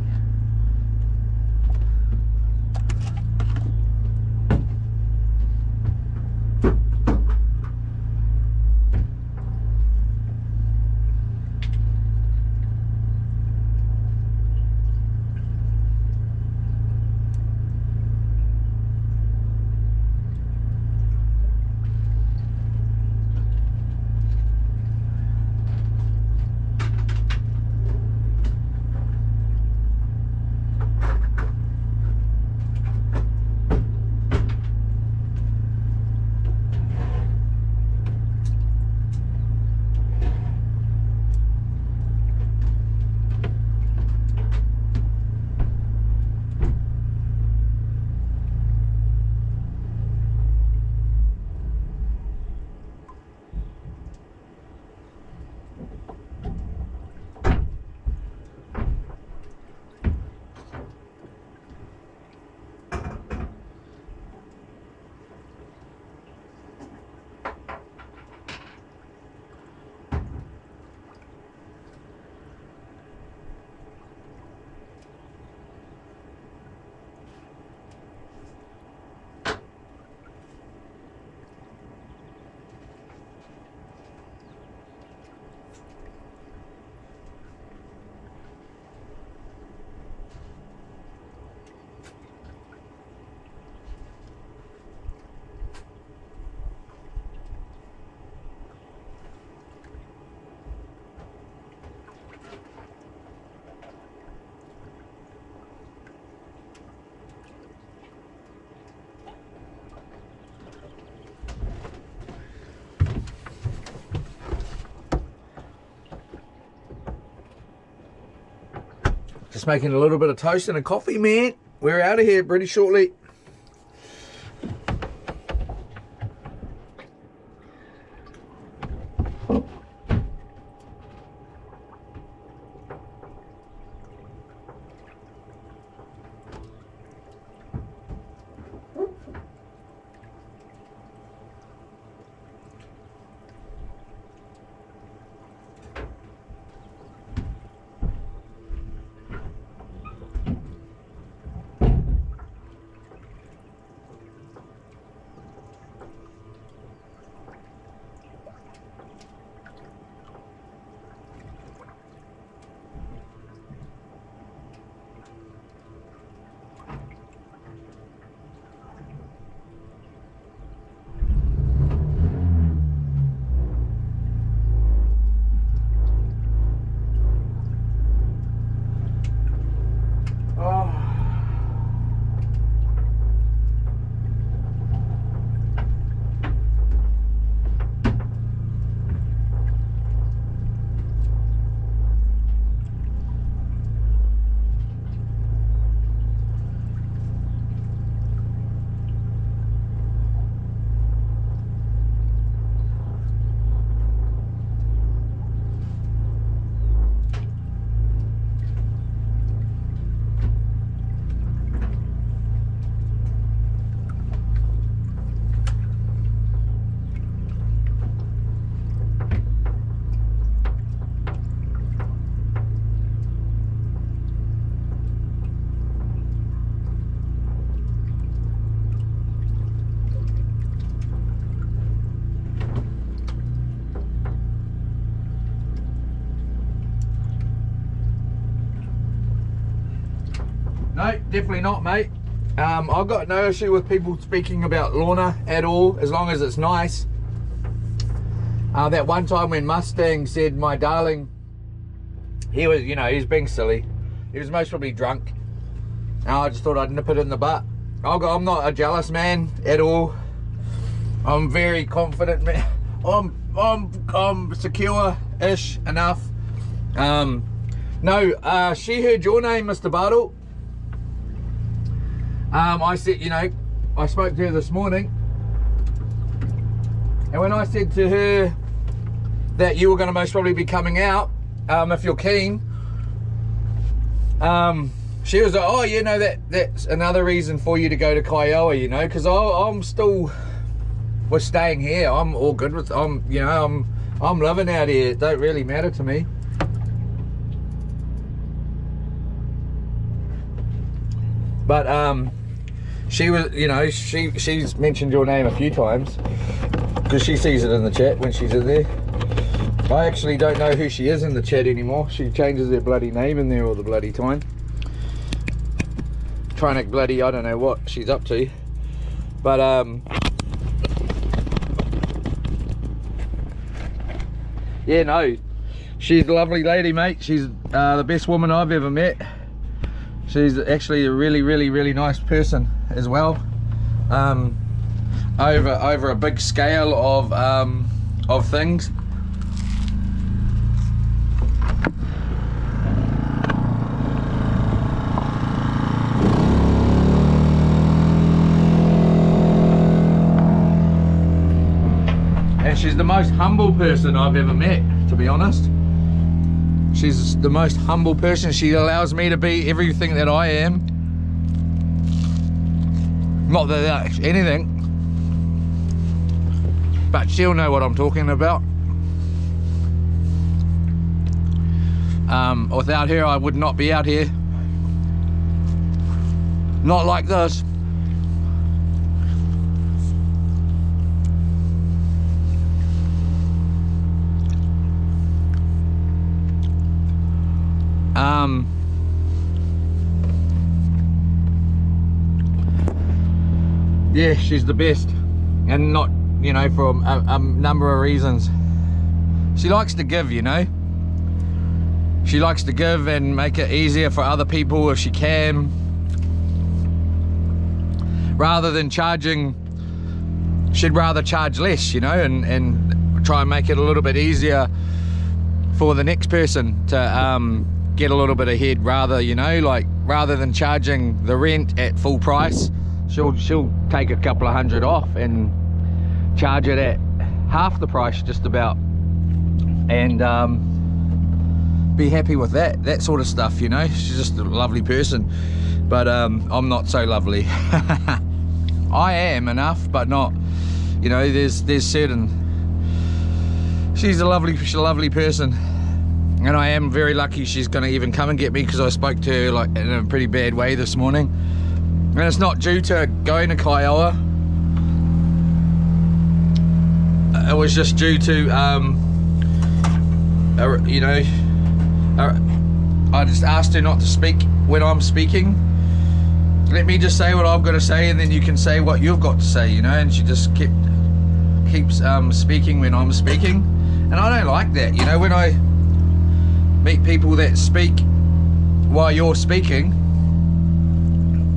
Just making a little bit of toast and a coffee, man. We're out of here pretty shortly. No, definitely not, mate. I've got no issue with people speaking about Lorna at all, as long as it's nice. That one time when Mustang said, my darling, he was, you know, he's being silly. He was most probably drunk. And I just thought I'd nip it in the butt. I'm not a jealous man at all. I'm very confident, man. I'm secure-ish enough. No, she heard your name, Mr. Bartle. I said, you know, I spoke to her this morning, and when I said to her that you were going to most probably be coming out, if you're keen, she was like, oh, you know, that's another reason for you to go to Kiowa, you know, because I'm still, we're staying here. I'm all good with, I'm living out here. It don't really matter to me. But she was, you know, she's mentioned your name a few times because she sees it in the chat when she's in there. I actually don't know who she is in the chat anymore. She changes her bloody name in there all the bloody time. Trying to bloody, I don't know what she's up to. But yeah, no, she's a lovely lady, mate. She's the best woman I've ever met. She's actually a really, really, really nice person as well. Over a big scale of things. And she's the most humble person I've ever met, to be honest. She's the most humble person. She allows me to be everything that I am. Not that that's anything, but she'll know what I'm talking about. Without her, I would not be out here. Not like this. Yeah, she's the best, and not, you know, for a number of reasons. She likes to give, you know. She likes to give and make it easier for other people if she can, rather than charging. She'd rather charge less, you know, and try and make it a little bit easier for the next person to get a little bit ahead, rather, you know, like rather than charging the rent at full price, she'll take a couple of $100 off and charge it at half the price just about, and be happy with that sort of stuff, you know. She's just a lovely person, but I'm not so lovely. I am enough, but not, you know, there's certain, she's a lovely person. And I am very lucky she's going to even come and get me, because I spoke to her like in a pretty bad way this morning. And it's not due to going to Kiowa. It was just due to, you know, I just asked her not to speak when I'm speaking. Let me just say what I've got to say, and then you can say what you've got to say, you know. And she just keeps speaking when I'm speaking. And I don't like that, you know. When I meet people that speak while you're speaking,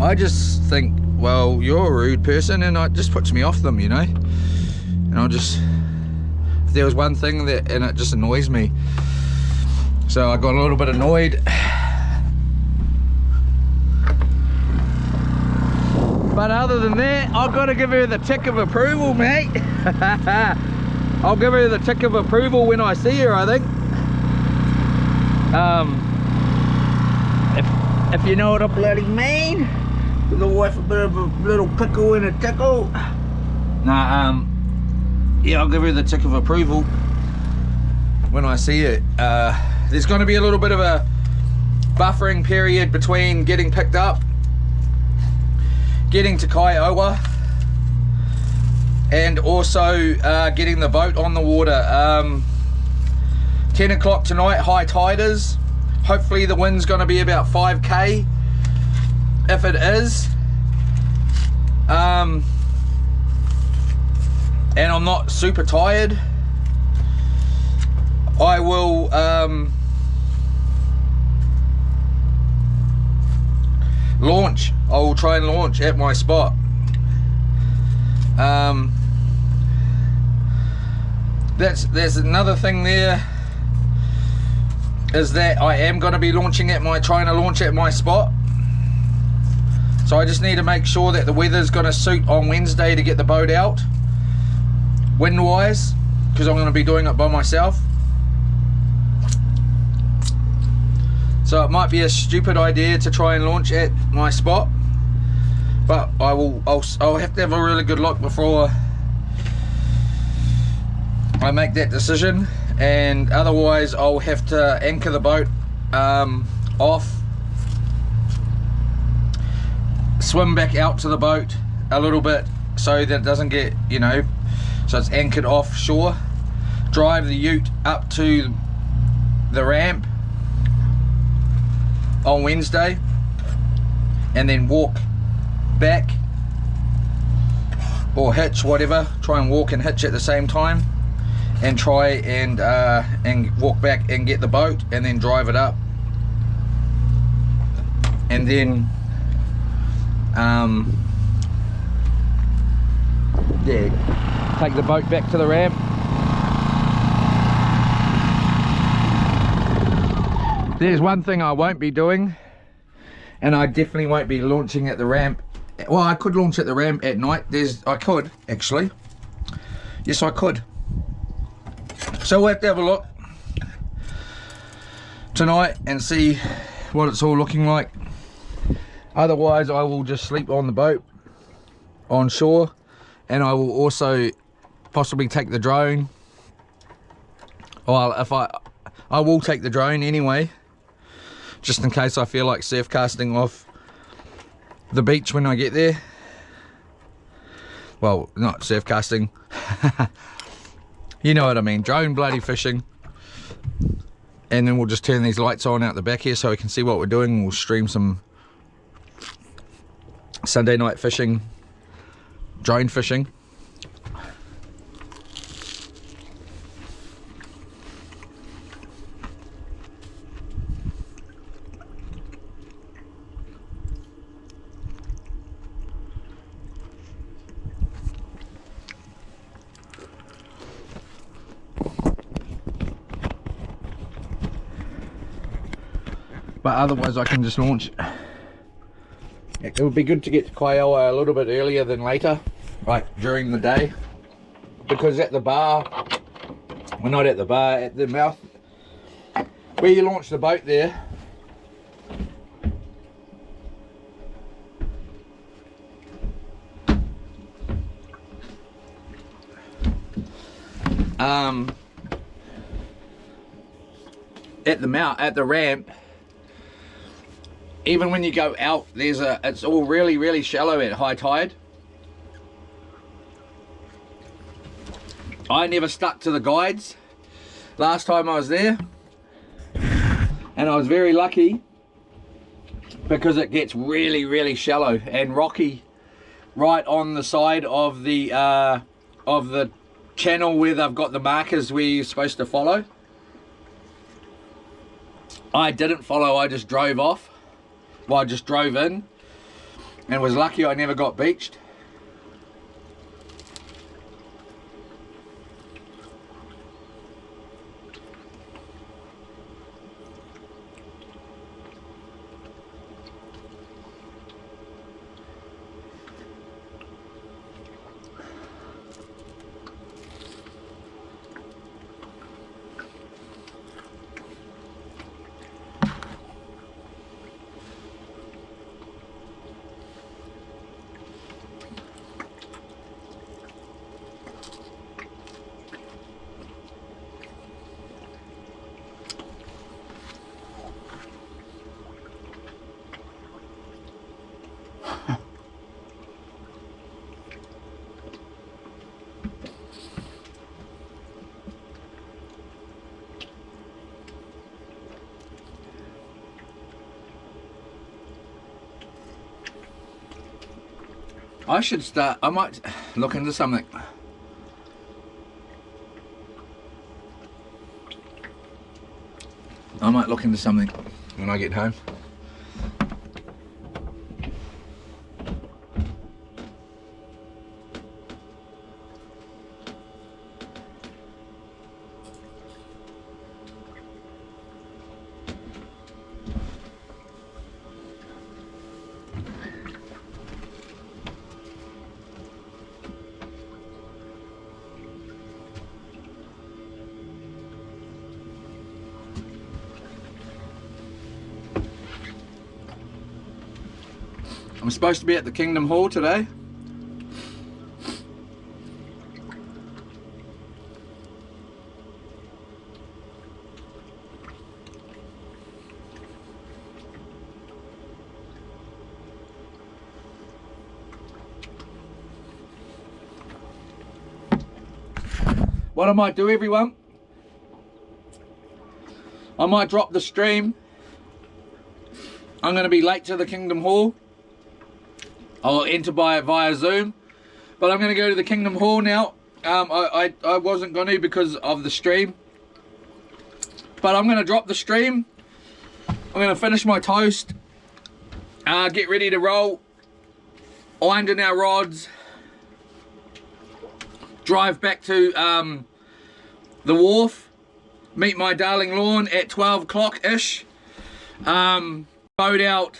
I just think, well, you're a rude person, and it just puts me off them, you know. And I'll just, if there was one thing that, and it just annoys me, so I got a little bit annoyed. But other than that, I've got to give her the tick of approval, mate. I'll give her the tick of approval when I see her, I think. If you know what I bloody mean, the wife a bit of a little pickle and a tickle. Nah, yeah, I'll give her the tick of approval when I see it. There's going to be a little bit of a buffering period between getting picked up, getting to Kiowa, and also getting the boat on the water. 10 o'clock tonight, high tiders. Hopefully the wind's going to be about 5k. If it is, and I'm not super tired, I will launch. I will try and launch at my spot. There's another thing there, is that I am going to be trying to launch at my spot. So I just need to make sure that the weather's going to suit on Wednesday to get the boat out, wind wise, because I'm going to be doing it by myself. So it might be a stupid idea to try and launch at my spot, but I'll have to have a really good look before I make that decision, and otherwise I'll have to anchor the boat off swim back out to the boat a little bit so that it doesn't get, you know, so it's anchored offshore. Drive the ute up to the ramp on Wednesday and then walk back, or hitch, whatever. Try and walk and hitch at the same time, and try and walk back and get the boat, and then drive it up, and then yeah, take the boat back to the ramp. There's one thing I won't be doing, and I definitely won't be launching at the ramp. Well, I could launch at the ramp at night. I could actually. Yes, I could. So we'll have to have a look tonight and see what it's all looking like. Otherwise, I will just sleep on the boat on shore, and I will also possibly take the drone. Well, if I will take the drone anyway, just in case I feel like surf casting off the beach when I get there. Well, not surf casting. You know what I mean, drone bloody fishing. And then we'll just turn these lights on out the back here so we can see what we're doing. We'll stream some Sunday night fishing, drone fishing. But otherwise I can just launch. It would be good to get to Kiowa a little bit earlier than later, like during the day, because at the bar, well, not at the bar, at the mouth where you launch the boat there, at the ramp, even when you go out, it's all really shallow at high tide. I never stuck to the guides last time I was there, and I was very lucky because it gets really shallow and rocky right on the side of the channel where they've got the markers where you're supposed to follow. I didn't follow, I just drove off. Well, I just drove in and was lucky I never got beached. I might look into something. I might look into something when I get home. I'm supposed to be at the Kingdom Hall today. what I might do, everyone, I might drop the stream. I'm going to be late to the Kingdom Hall. I'll enter via Zoom, but I'm going to go to the Kingdom Hall now. I wasn't going to because of the stream, but I'm going to drop the stream. I'm going to finish my toast, get ready to roll, iron in our rods, drive back to the wharf, meet my darling Lorne at 12 o'clock ish, boat out.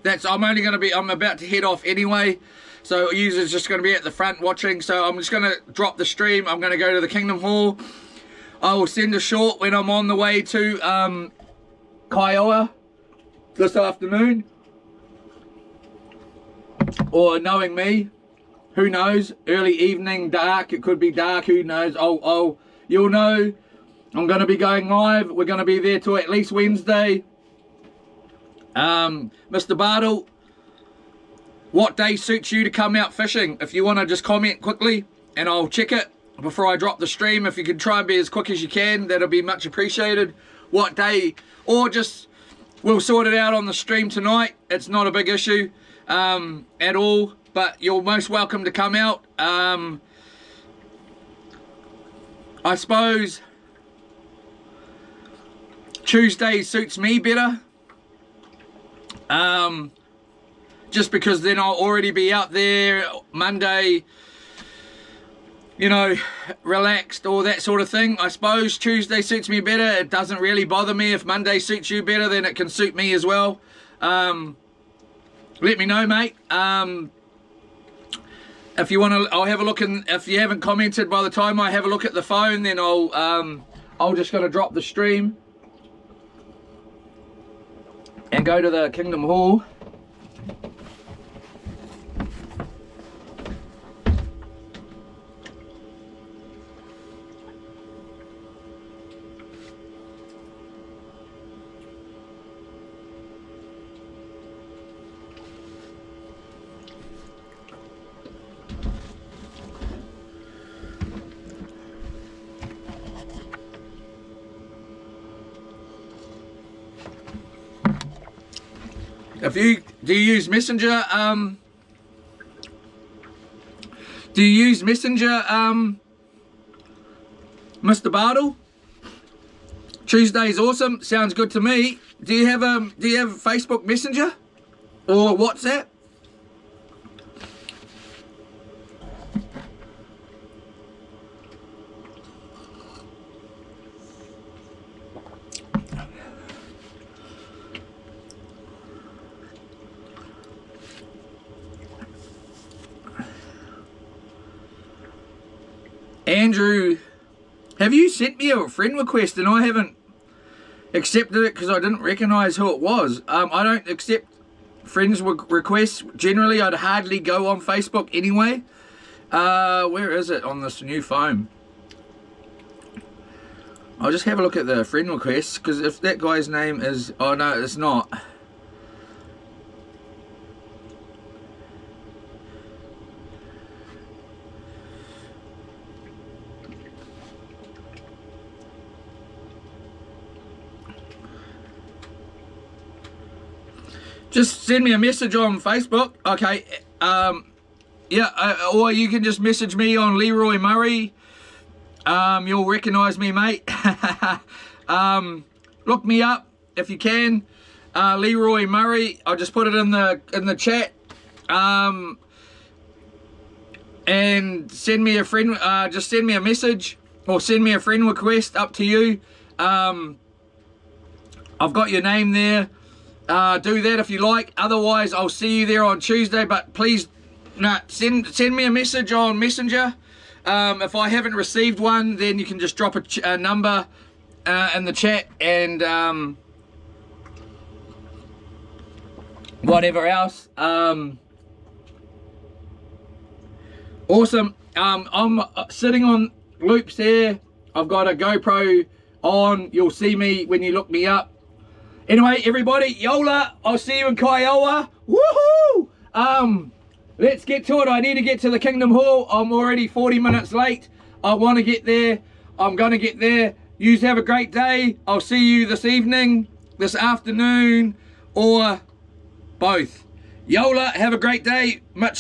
I'm about to head off anyway, so users just going to be at the front watching. So I'm just going to drop the stream. I'm going to go to the Kingdom Hall. I will send a short when I'm on the way to Kiowa this afternoon, or knowing me, who knows, early evening, dark, it could be dark, who knows. You'll know. I'm going to be going live. We're going to be there till at least Wednesday. Mr. Bartle, what day suits you to come out fishing? If you want to just comment quickly and I'll check it before I drop the stream. If you can try and be as quick as you can, that'll be much appreciated. What day, or just we'll sort it out on the stream tonight. It's not a big issue at all, but you're most welcome to come out. I suppose Tuesday suits me better. Just because then I'll already be out there. Monday, you know, relaxed, all that sort of thing. I suppose Tuesday suits me better. It doesn't really bother me. If Monday suits you better, then it can suit me as well. Let me know, mate. If you want to, I'll have a look, and if you haven't commented by the time I have a look at the phone, then I'll just gonna drop the stream and go to the Kingdom Hall. Do you use Messenger? Do you use Messenger, Mr. Bartle? Tuesday's awesome. Sounds good to me. Do you have Facebook Messenger or WhatsApp? Andrew, have you sent me a friend request and I haven't accepted it because I didn't recognize who it was? I don't accept friends requests generally. I'd hardly go on Facebook anyway. Where is it on this new phone? I'll just have a look at the friend requests, because if that guy's name is, oh no, it's not. Just send me a message on Facebook, okay? Yeah, or you can just message me on Leroy Murray. You'll recognise me, mate. Look me up if you can, Leroy Murray. I'll just put it in the chat. And send me a friend. Just send me a message or send me a friend request. Up to you. I've got your name there. Do that if you like. Otherwise, I'll see you there on Tuesday. But please, send me a message on Messenger. If I haven't received one, then you can just drop a number in the chat, and whatever else. Awesome. I'm sitting on loops here. I've got a GoPro on. You'll see me when you look me up. Anyway, everybody, Yola, I'll see you in Kiowa. Woohoo! Let's get to it. I need to get to the Kingdom Hall. I'm already 40 minutes late. I want to get there. I'm gonna get there. You have a great day. I'll see you this evening, this afternoon, or both. Yola, have a great day. Much love.